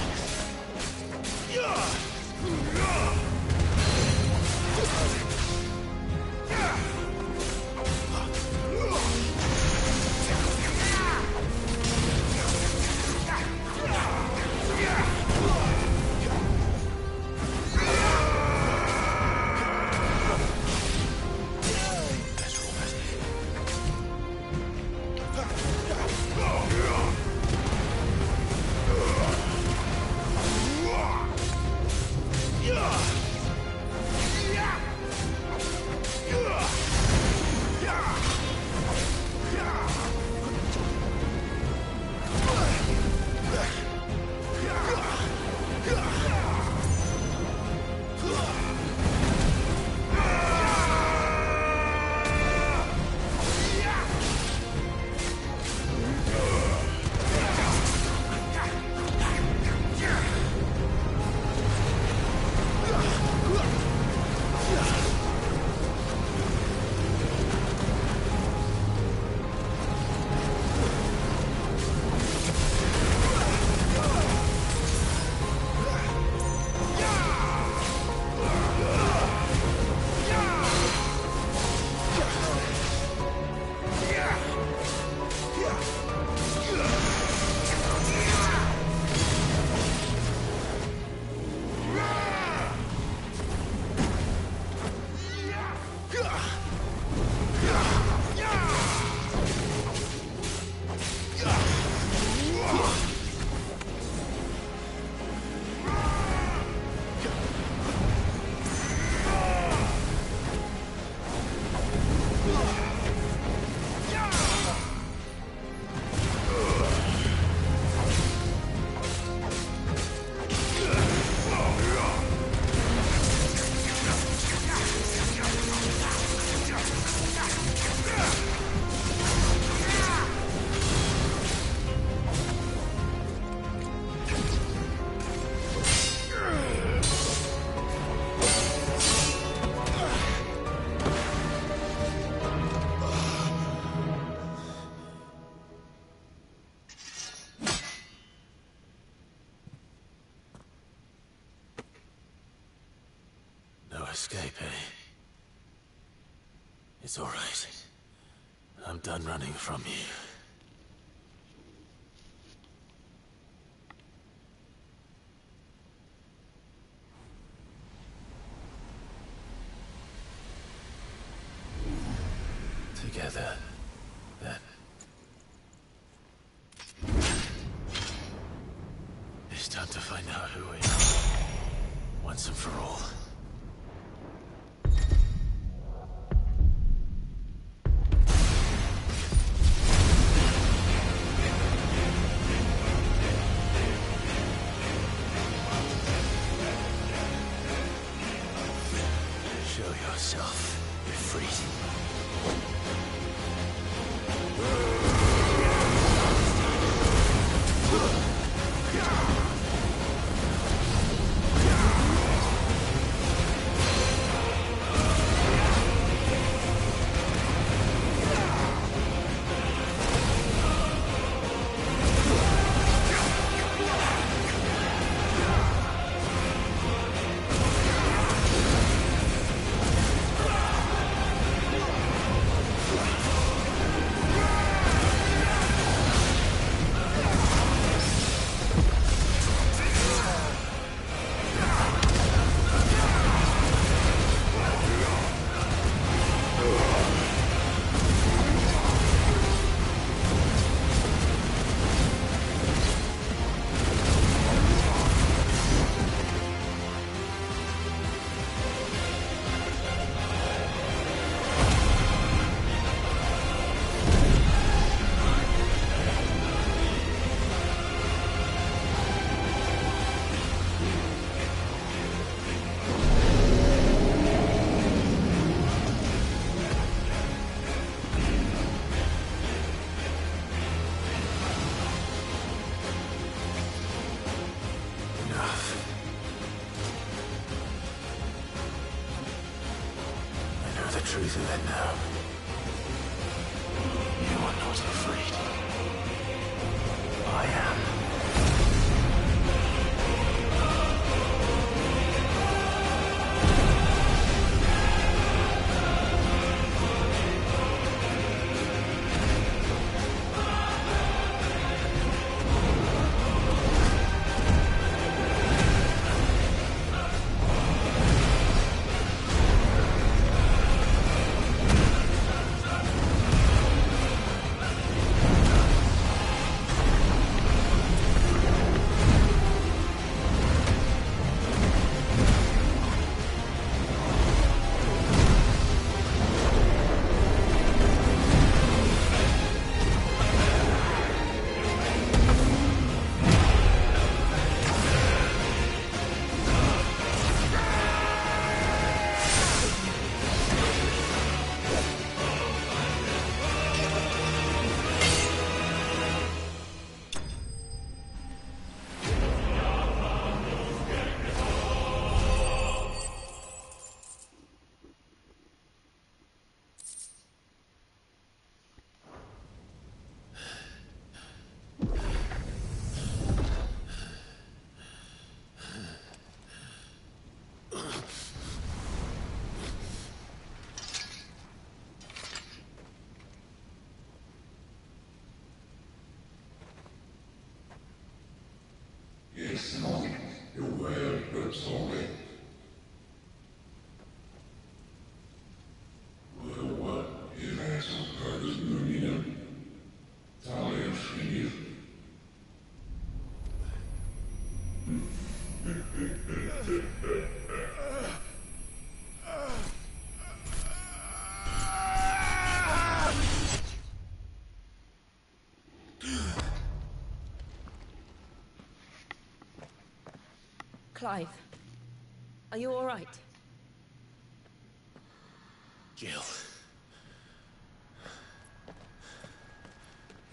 Escape, eh? It's all right. I'm done running from you. Together, then. It's time to find out who we are, once and for all. the truth of it now. You are not afraid. I am.
Clive, are you all right?
Jill.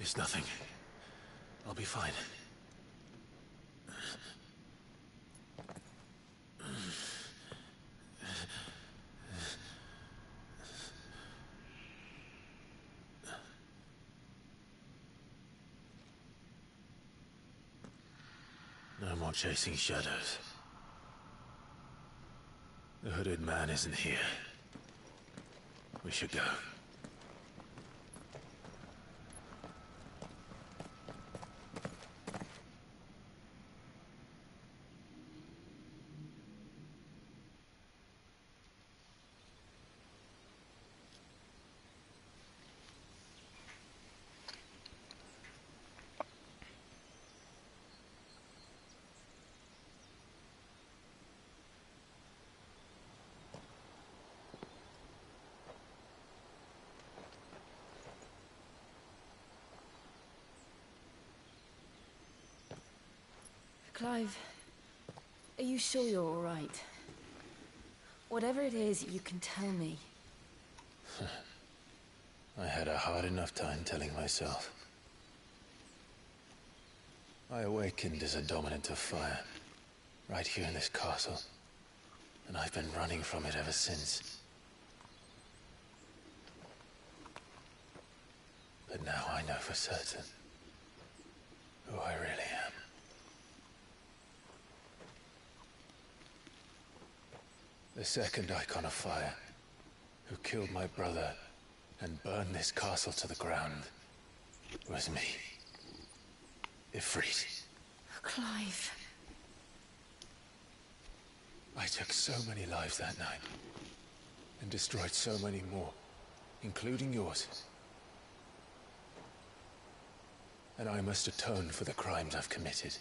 It's nothing. I'll be fine. No more chasing shadows. The hooded man isn't here. We should go.
Clive, are you sure you're all right? Whatever it is, you can tell me.
I had a hard enough time telling myself. I awakened as a dominant of fire, right here in this castle, and I've been running from it ever since. But now I know for certain who I really am. The second icon of fire, who killed my brother and burned this castle to the ground, was me. Ifrit.
Clive.
I took so many lives that night, and destroyed so many more, including yours. And I must atone for the crimes I've committed.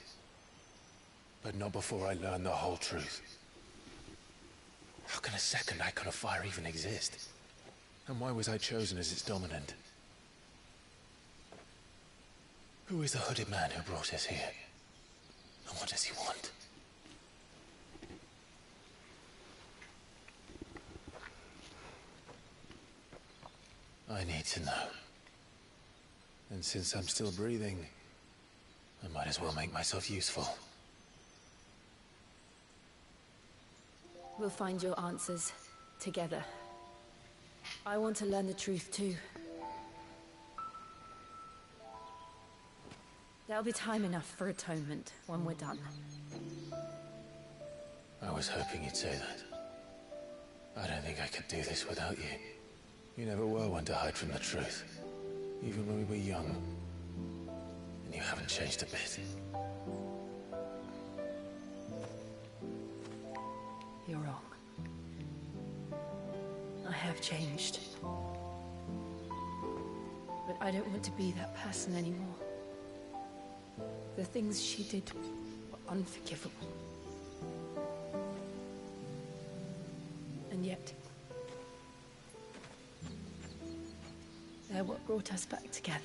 But not before I learn the whole truth. How can a second icon of fire even exist? And why was I chosen as its dominant? Who is the hooded man who brought us here? And what does he want? I need to know. And since I'm still breathing, I might as well make myself useful.
We'll find your answers together. I want to learn the truth too. There'll be time enough for atonement when we're done.
I was hoping you'd say that. I don't think I could do this without you. You never were one to hide from the truth, even when we were young. And you haven't changed a bit.
You're wrong. I have changed. But I don't want to be that person anymore. The things she did were unforgivable. And yet, they're what brought us back together.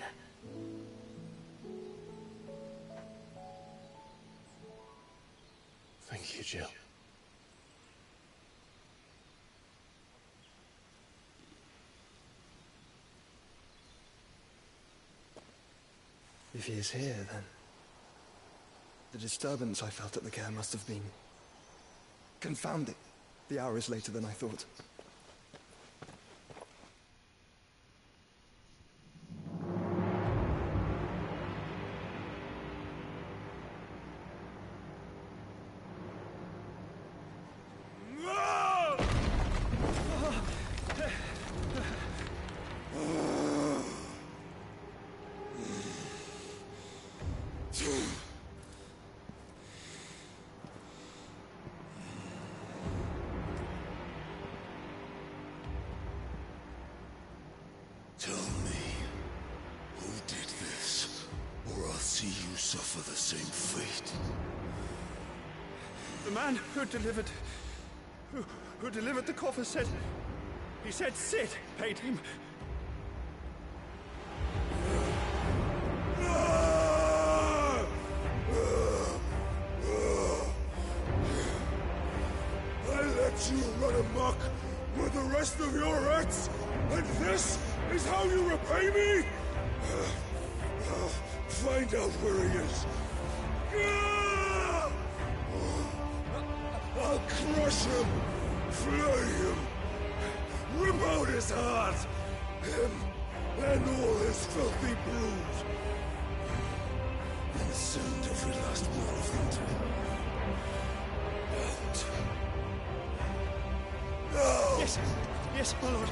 Thank you, Jill.
If he is here, then the disturbance I felt at the care must have been confounding. The hour is later than I thought.
Tell me, who did this, or I'll see you suffer the same fate.
The man who delivered the coffer said... He said Sid paid him.
I let you run amok with the rest of your rats, and this is how you repay me? Find out where he is. I'll crush him, flay him, rip out his heart, him and all his filthy brood, and send every last one of them to hell. Out. No!
Yes, yes, my lord.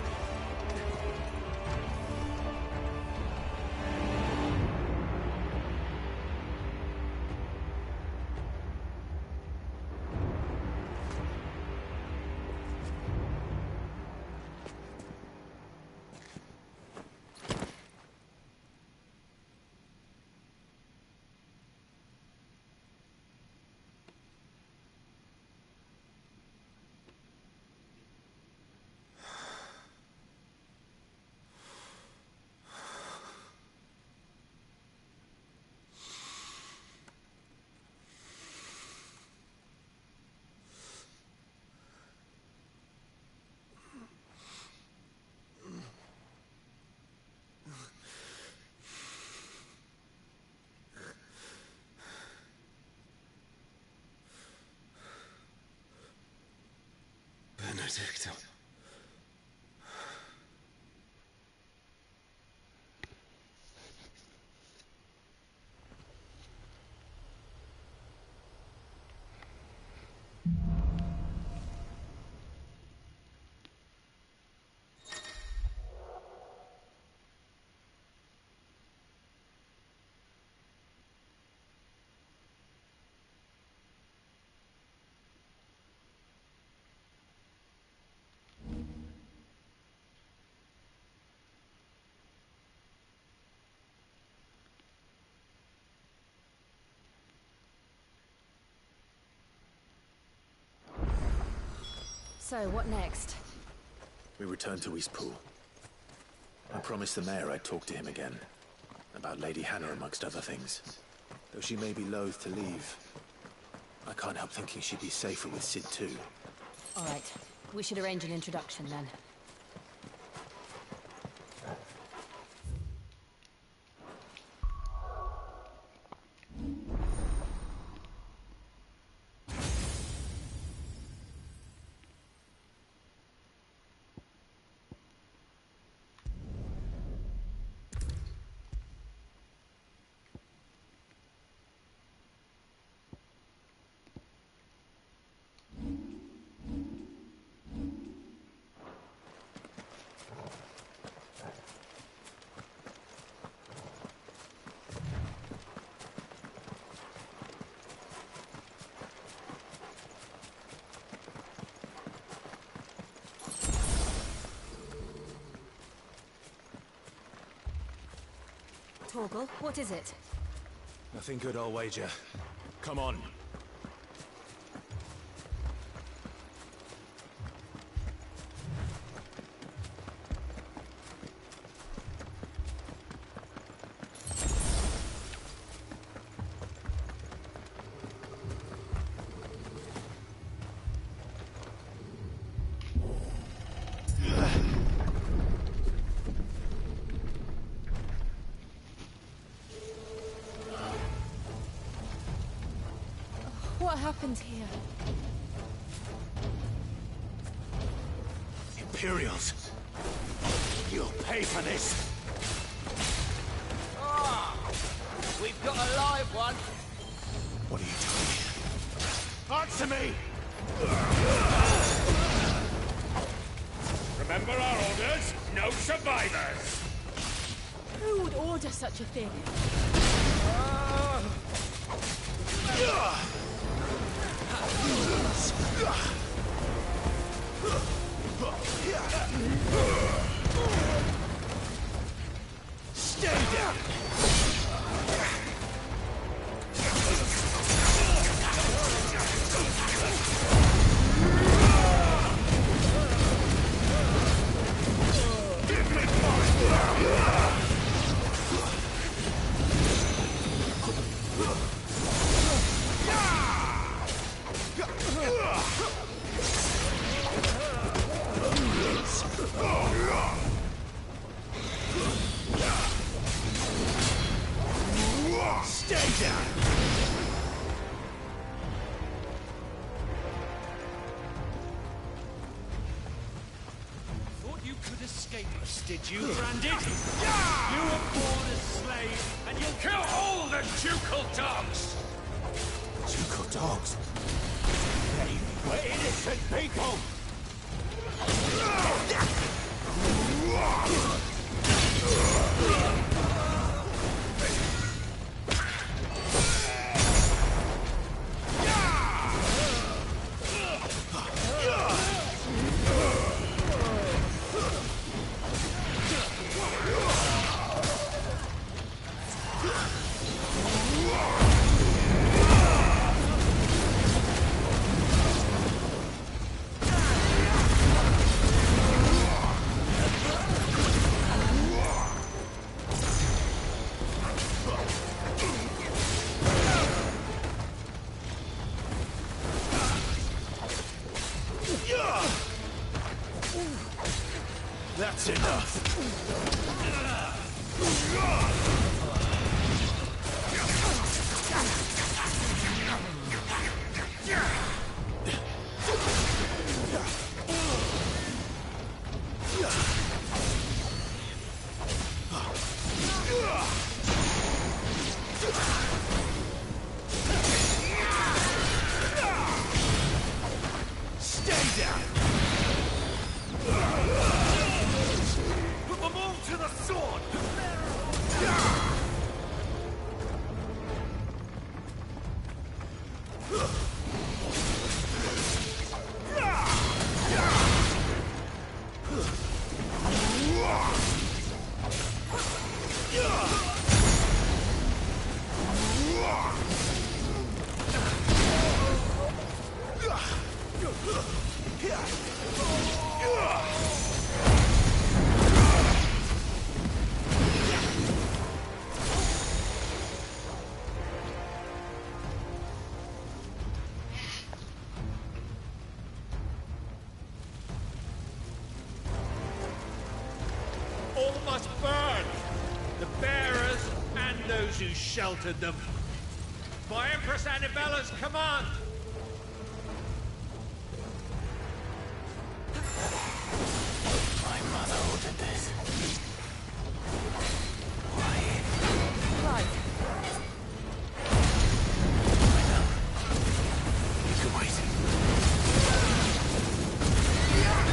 Benedicta.
So, what next?
We return to Eastpool. I promised the mayor I'd talk to him again. About Lady Hannah, amongst other things. Though she may be loath to leave, I can't help thinking she'd be safer with Sid too.
All right. We should arrange an introduction then.
Torgal, what is it?
Nothing good, I'll wager. Come on.
What happened here?
Imperials! You'll pay for this!
We've got a live one!
What are you doing? Answer me!
Remember our orders? No survivors!
Who would order such a thing?
Stay down! Give me Stay down!
Thought you could escape us, did you, Branded? You were born a slave, and you'll kill all the ducal dogs!
Ducal dogs? They were innocent people! That's enough. Stay down. Put them all to the sword!
All must burn! The bearers and those who sheltered them. By Empress Annibella's command!
My mother ordered this.
Right.
You can wait.
Yeah!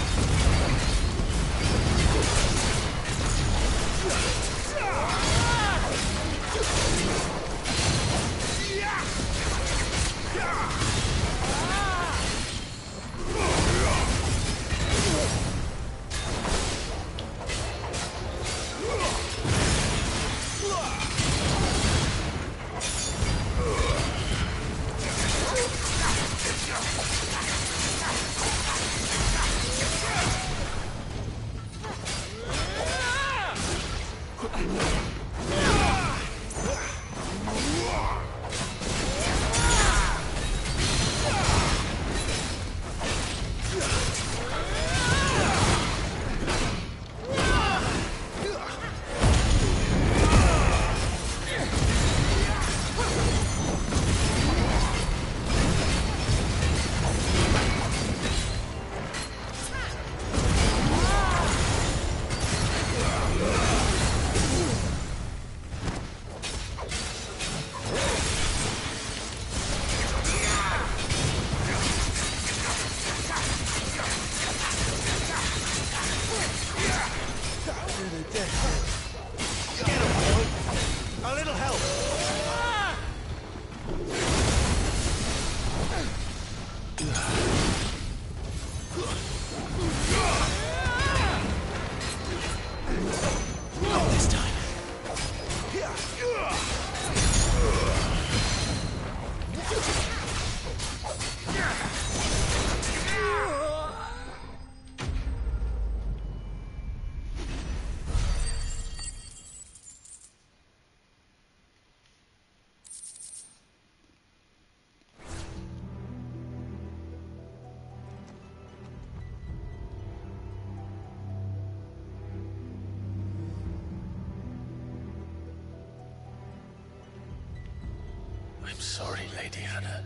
I'm sorry, Lady Anna.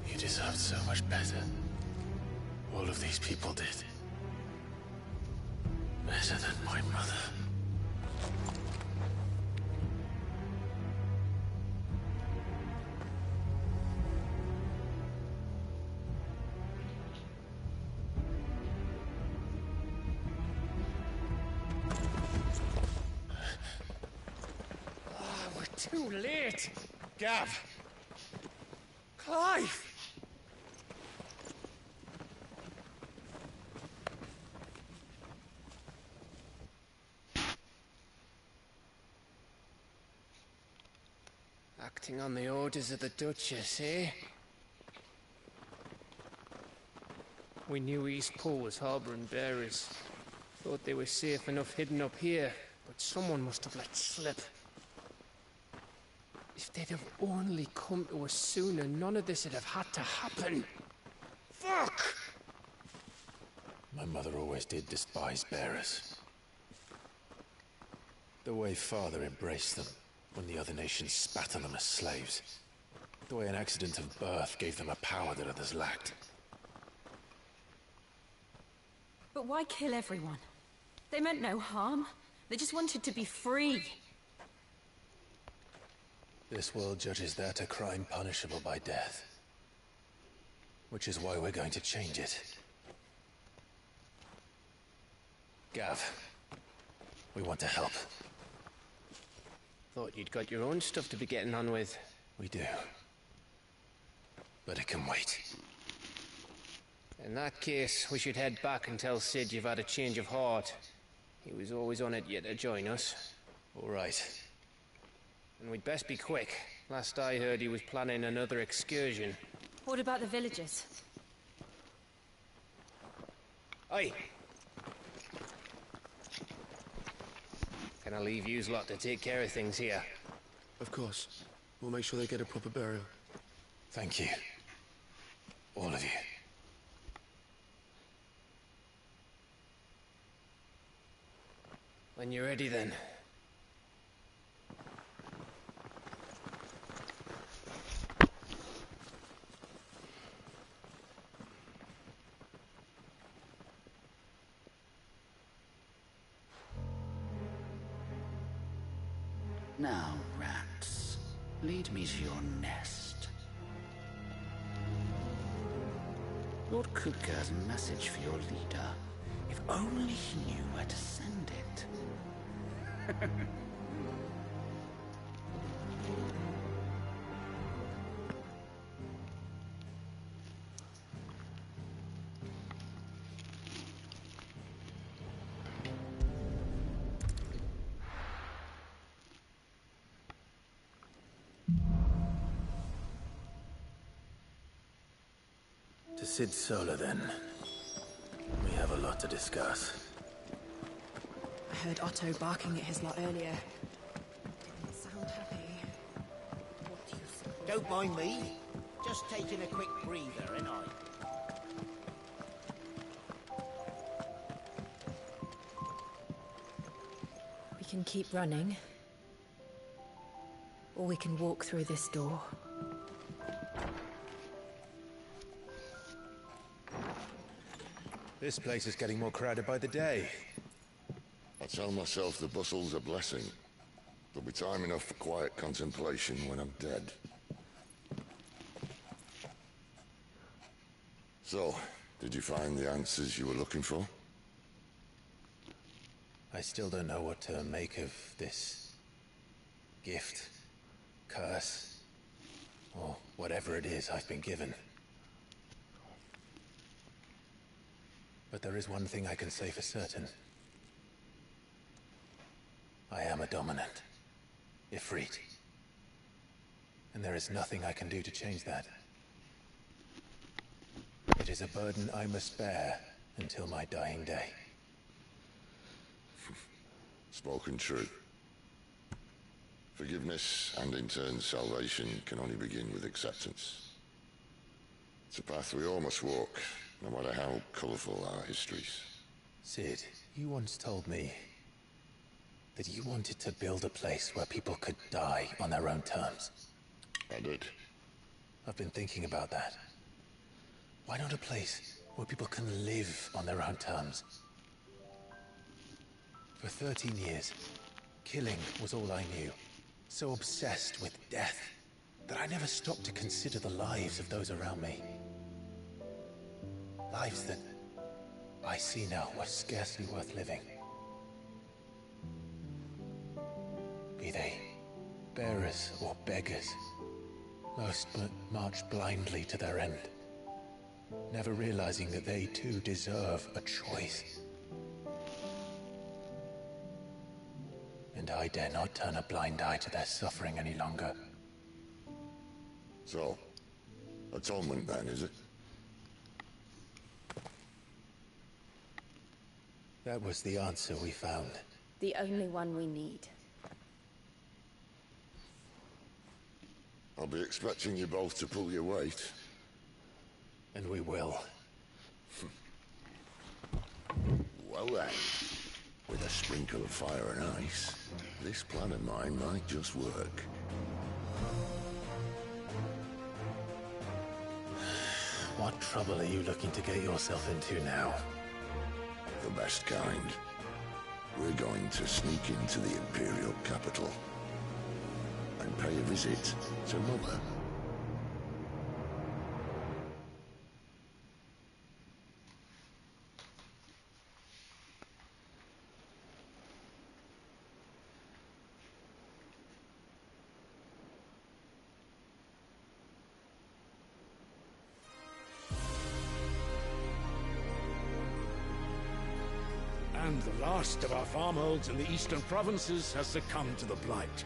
You deserved so much better. All of these people did. Better than my mother.
Too late! Gav! Clive! Acting on the orders of the Duchess, eh? We knew East Pool was harbouring bearers. Thought they were safe enough hidden up here, but someone must have let slip. If they'd have only come to us sooner, none of this would have had to happen. Fuck!
My mother always did despise bearers. The way Father embraced them when the other nations spat on them as slaves. The way an accident of birth gave them a power that others lacked.
But why kill everyone? They meant no harm. They just wanted to be free.
This world judges that a crime punishable by death. Which is why we're going to change it. Gav, we want to help.
Thought you'd got your own stuff to be getting on with.
We do. But it can wait.
In that case, we should head back and tell Sid you've had a change of heart. He was always on it yet to join us.
All right.
And we'd best be quick. Last I heard, he was planning another excursion.
What about the villagers?
Oi! Can I leave yous lot to take care of things here?
Of course. We'll make sure they get a proper burial.
Thank you. All of you.
When you're ready, then.
Now, rats, lead me to your nest. Lord Kutga's message for your leader. If only he knew where to send it.
To Sid Solar, then. We have a lot to discuss.
I heard Otto barking at his lot earlier. Didn't sound happy. What do you suppose?
Don't mind me. Just taking a quick breather, ain't I?
We can keep running. Or we can walk through this door.
This place is getting more crowded by the day.
I tell myself the bustle's a blessing. There'll be time enough for quiet contemplation when I'm dead. So, did you find the answers you were looking for?
I still don't know what to make of this gift, curse, or whatever it is I've been given. But there is one thing I can say for certain. I am a dominant, Ifrit. And there is nothing I can do to change that. It is a burden I must bear until my dying day.
Spoken true. Forgiveness and in turn salvation can only begin with acceptance. It's a path we all must walk, no matter how colourful our histories.
Sid, you once told me that you wanted to build a place where people could die on their own terms.
I did.
I've been thinking about that. Why not a place where people can live on their own terms? For 13 years, killing was all I knew. So obsessed with death that I never stopped to consider the lives of those around me. Lives that I see now were scarcely worth living. Be they bearers or beggars, most but marched blindly to their end, never realizing that they too deserve a choice. And I dare not turn a blind eye to their suffering any longer.
So, atonement then, is it?
That was the answer we found.
The only one we need.
I'll be expecting you both to pull your weight.
And we will.
Well then, with a sprinkle of fire and ice, this plan of mine might just work.
What trouble are you looking to get yourself into now?
The best kind. We're going to sneak into the Imperial capital and pay a visit to Mother.
And the last of our farmholds in the eastern provinces has succumbed to the blight.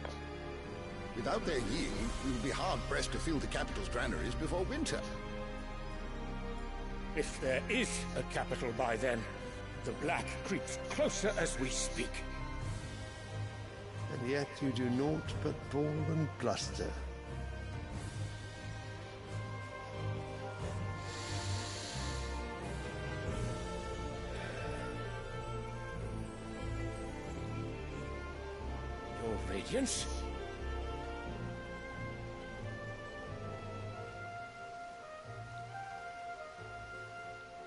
Without their yield, we will be hard-pressed to fill the capital's granaries before winter.
If there is a capital by then, the black creeps closer as we speak.
And yet you do naught but bawl and bluster.
Your Radiance?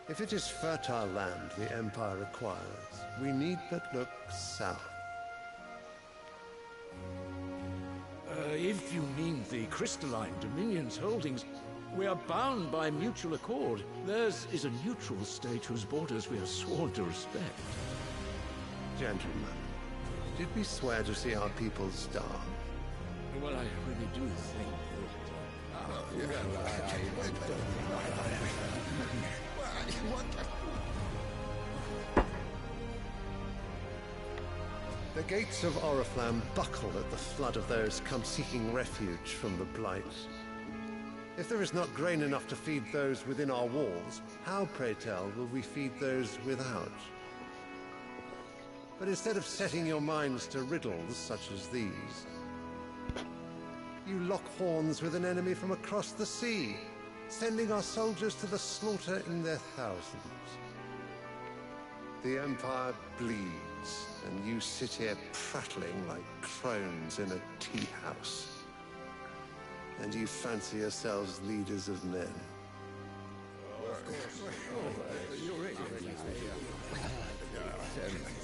If it is fertile land the Empire requires, we need but look south.
If you mean the crystalline Dominion's holdings, we are bound by mutual accord. Theirs is a neutral state whose borders we are sworn to respect.
Gentlemen, did we swear to see our people starve?
Well, I really do think
The gates of Oriflamme buckle at the flood of those come seeking refuge from the blight. If there is not grain enough to feed those within our walls, how, pray tell, will we feed those without? But instead of setting your minds to riddles such as these, you lock horns with an enemy from across the sea, sending our soldiers to the slaughter in their thousands. The Empire bleeds, and you sit here prattling like crones in a tea house. And you fancy yourselves leaders of men.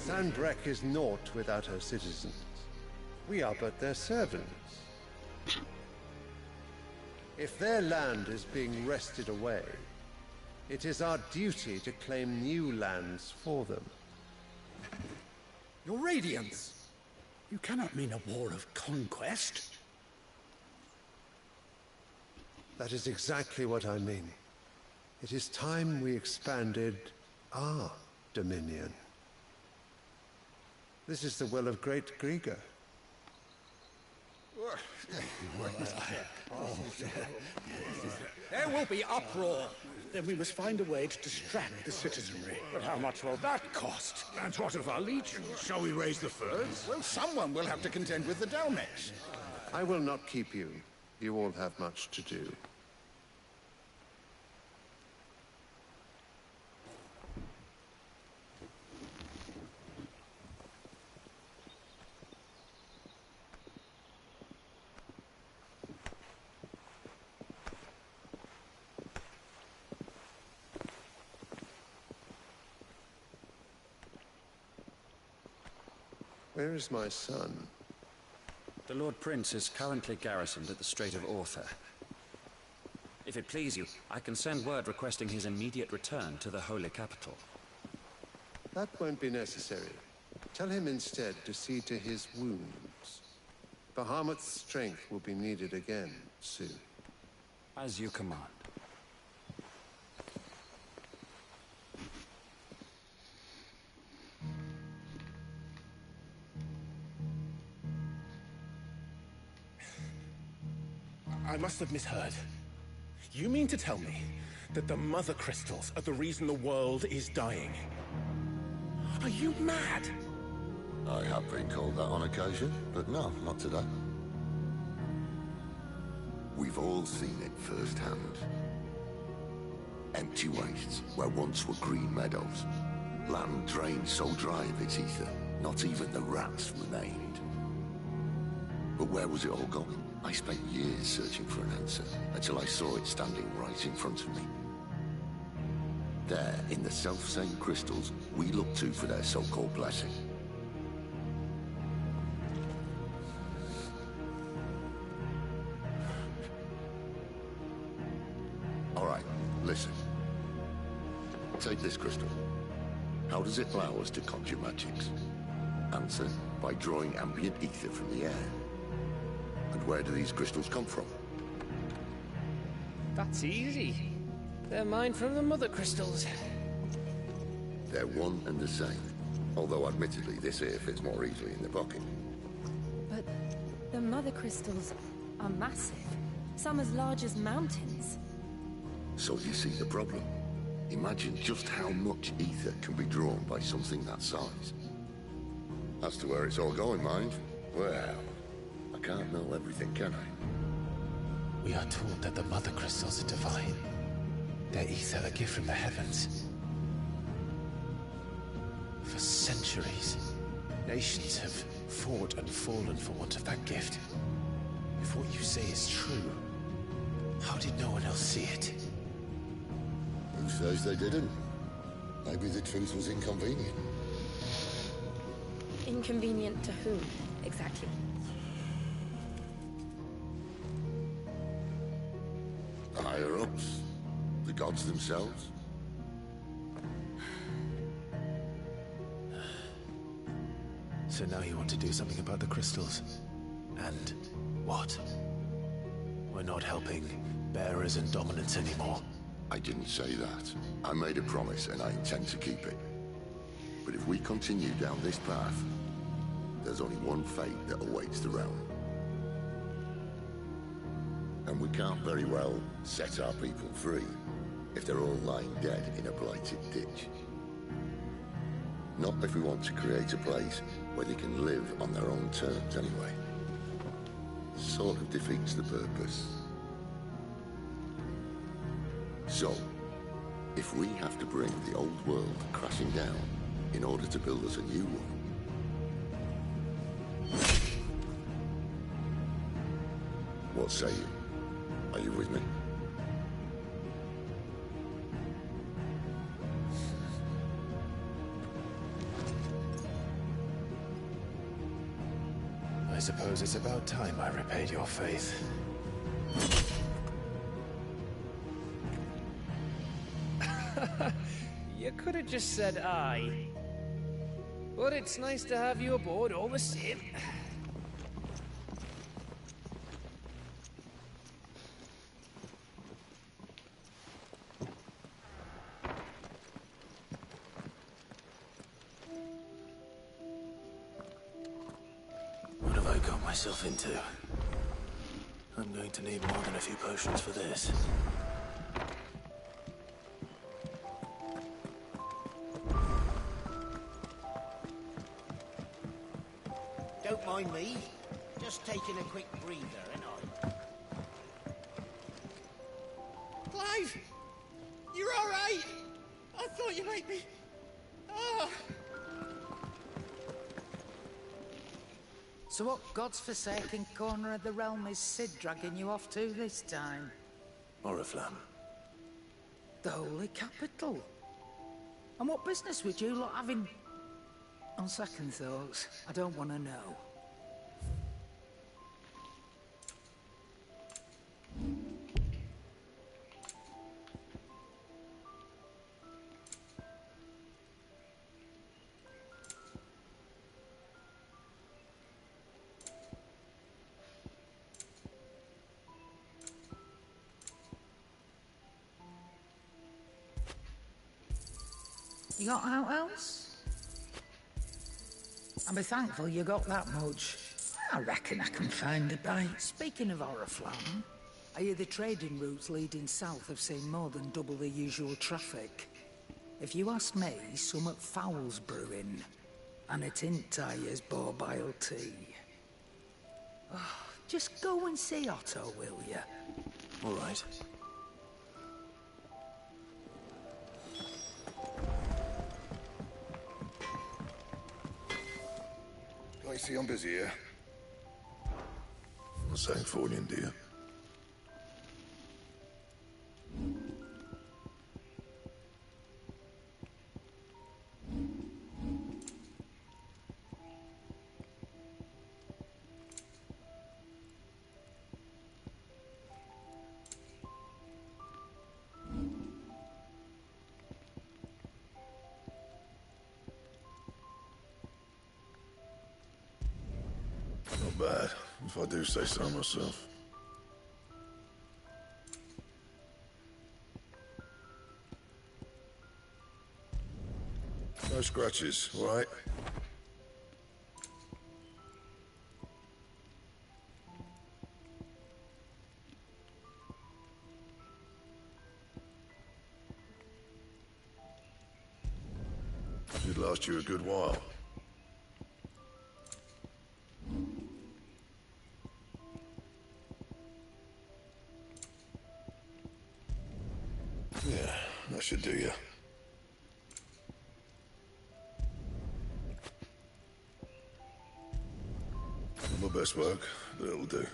Sandbreck is naught without her citizens. We are but their servants. If their land is being wrested away, it is our duty to claim new lands for them.
Your Radiance! You cannot mean a war of conquest.
That is exactly what I mean. It is time we expanded our dominion. This is the will of great Grieger.
There will be uproar. Then we must find a way to distract the citizenry.
But how much will that cost? And what of our legions? Shall we raise the furs?
Well, someone will have to contend with the Dalmeks.
I will not keep you. You all have much to do.
Where is my son?
The Lord Prince is currently garrisoned at the Strait of Author. If it please you, I can send word requesting his immediate return to the Holy Capital.
That won't be necessary. Tell him instead to see to his wounds. Bahamut's strength will be needed again soon.
As you command.
I must have misheard. You mean to tell me that the Mother Crystals are the reason the world is dying? Are you mad?
I have been called that on occasion, but no, not today. We've all seen it firsthand. Empty wastes where once were green meadows. Land drained so dry of its ether, not even the rats remained. But where was it all going? I spent years searching for an answer, until I saw it standing right in front of me. There, in the self-same crystals we look to for their so-called blessing. All right, listen. Take this crystal. How does it allow us to conjure magics? Answer, by drawing ambient ether from the air. And where do these crystals come from?
That's easy. They're mined from the Mother Crystals.
They're one and the same. Although admittedly this here fits more easily in the pocket.
But the Mother Crystals are massive. Some as large as mountains.
So you see the problem. Imagine just how much ether can be drawn by something that size. As to where it's all going, mind, well, I can't know everything, can I?
We are taught that the Mother Crystals are divine. Their ether a gift from the heavens. For centuries, nations have fought and fallen for want of that gift. If what you say is true, how did no one else see it?
Who says they didn't? Maybe the truth was inconvenient.
Inconvenient to whom, exactly?
The higher-ups? The gods themselves?
So now you want to do something about the crystals? And what? We're not helping bearers and dominants anymore.
I didn't say that. I made a promise and I intend to keep it. But if we continue down this path, there's only one fate that awaits the realm. And we can't very well set our people free if they're all lying dead in a blighted ditch. Not if we want to create a place where they can live on their own terms anyway. Sort of defeats the purpose. So, if we have to bring the old world crashing down in order to build us a new one, what say you? Are you with me?
I suppose it's about time I repaid your faith.
You could have just said aye. But it's nice to have you aboard all the same.
What have I got myself into? I'm going to need more than a few potions for this.
Don't mind me. Just taking a quick breather, ain't I?
Clive! You're all right! I thought you might be... Ah!
So what God's forsaken corner of the realm is Sid dragging you off to this time?
Oriflamme.
The Holy Capital. And what business would you lot having...
On second thoughts, I don't want to know. You got out else? I'll be thankful you got that much. I reckon I can find a bite. Speaking of Oriflamme, I hear the trading routes leading south have seen more than double the usual traffic. If you ask me, some at foul's brewing, and a Tintyre's boar-bile tea. Oh, just go and see Otto, will you?
All right.
I see I'm busy here.
What's saying for you, dear? Not bad, if I do say so myself. No scratches, all right? Should last you a good while. Yeah, that should do you. My best work, but it'll do.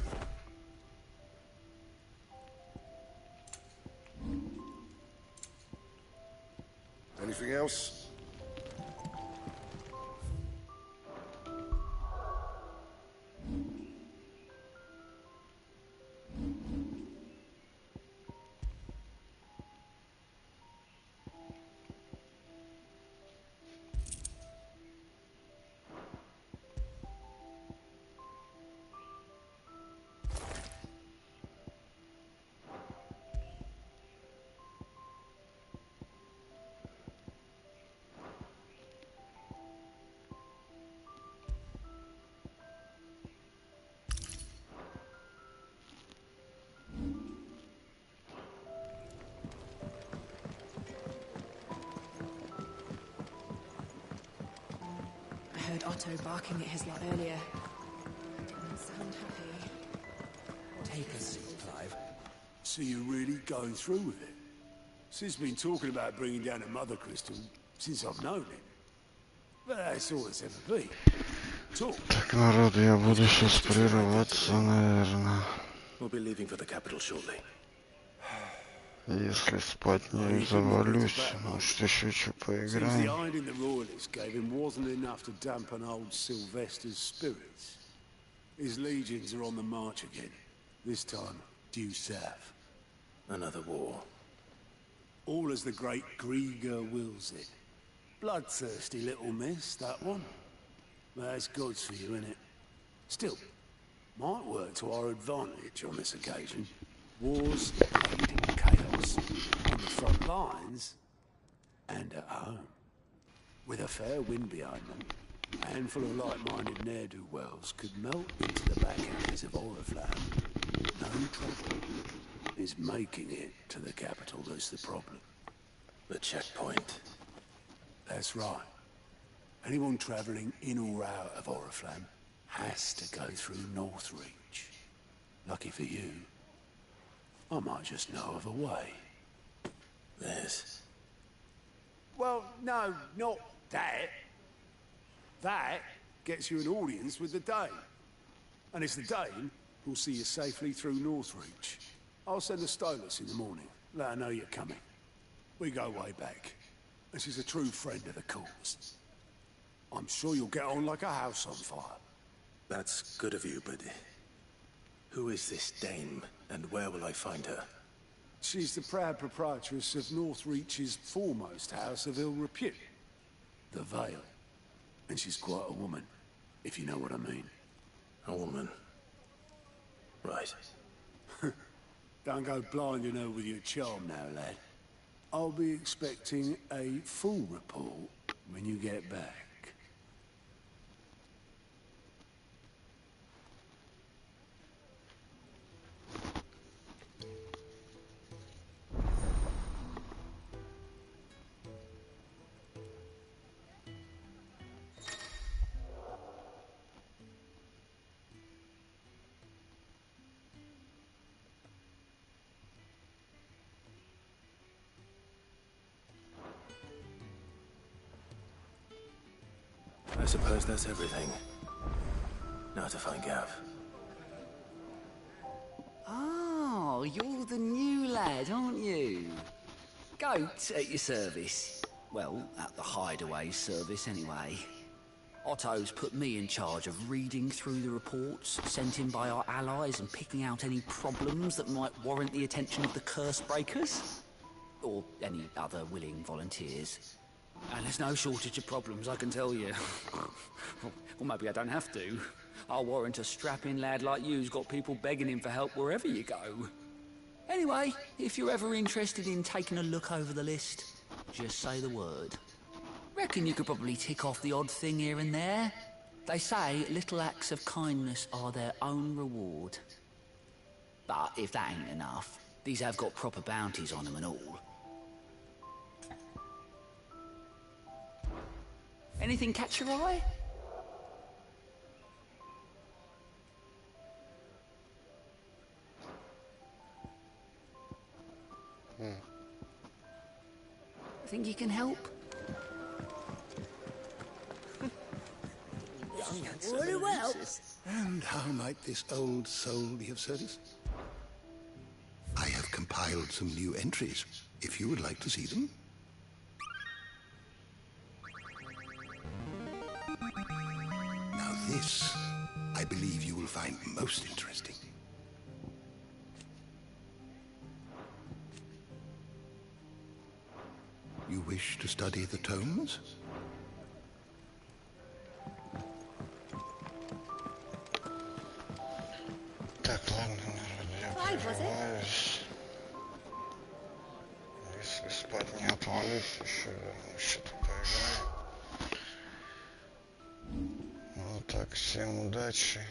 Anything else?
I heard Otto barking at his lot earlier. Didn't sound happy.
Take a seat, Clive. So you're really going through with it? Sid's been talking about bringing down a mother crystal since I've known him. But that's all it's ever been. Talk.
Так, народ, я буду сейчас прерываться, наверное.
We'll be leaving for the capital shortly.
Если спать не завалюсь, может еще что
Seems the
поиграем.
iron the royalists gave him wasn't enough to dampen old Sylvester's spirits. His legions are on the march again. This time, due south.
Another war.
All as the great Grieger wills it. Bloodthirsty little miss, that one. That's God's for you, innit? Still, might work to our advantage on this occasion. Wars end in chaos. On the front lines and at home. With a fair wind behind them, a handful of like-minded ne'er-do-wells could melt into the back alleys of Oriflamme. No trouble. It's making it to the capital that's the problem.
The checkpoint.
That's right. Anyone travelling in or out of Oriflamme has to go through Northreach. Lucky for you, I might just know of a way.
This.
Well, no, not that. That gets you an audience with the Dane. And it's the Dane who'll see you safely through Northreach. I'll send a Stolas in the morning. Let her know you're coming. We go way back. And she's a true friend of the cause. I'm sure you'll get on like a house on fire.
That's good of you, but who is this dame, and where will I find her?
She's the proud proprietress of Northreach's foremost house of ill repute, the Vale. And she's quite a woman, if you know what I mean.
A woman. Right.
Don't go blinding her with your charm now, lad. I'll be expecting a full report when you get back.
I suppose that's everything. Now to find Gav.
Oh, you're the new lad, aren't you? Goat at your service. Well, at the hideaway service anyway. Otto's put me in charge of reading through the reports sent in by our allies and picking out any problems that might warrant the attention of the curse breakers. Or any other willing volunteers. And there's no shortage of problems, I can tell you. Well, maybe I don't have to. I'll warrant a strapping lad like you's got people begging him for help wherever you go. Anyway, if you're ever interested in taking a look over the list, just say the word. Reckon you could probably tick off the odd thing here and there. They say little acts of kindness are their own reward. But if that ain't enough, these have got proper bounties on them and all. Anything catch your eye? Think you can help?
Very well. And how might this old soul be of service? I have compiled some new entries, if you would like to see them. Now this, I believe you will find most interesting. You wish to study the tomes?
Так, ладно, народ, я прерываюсь. Если спать не отвалюсь, еще что-то поиграю. Ну так, всем удачи.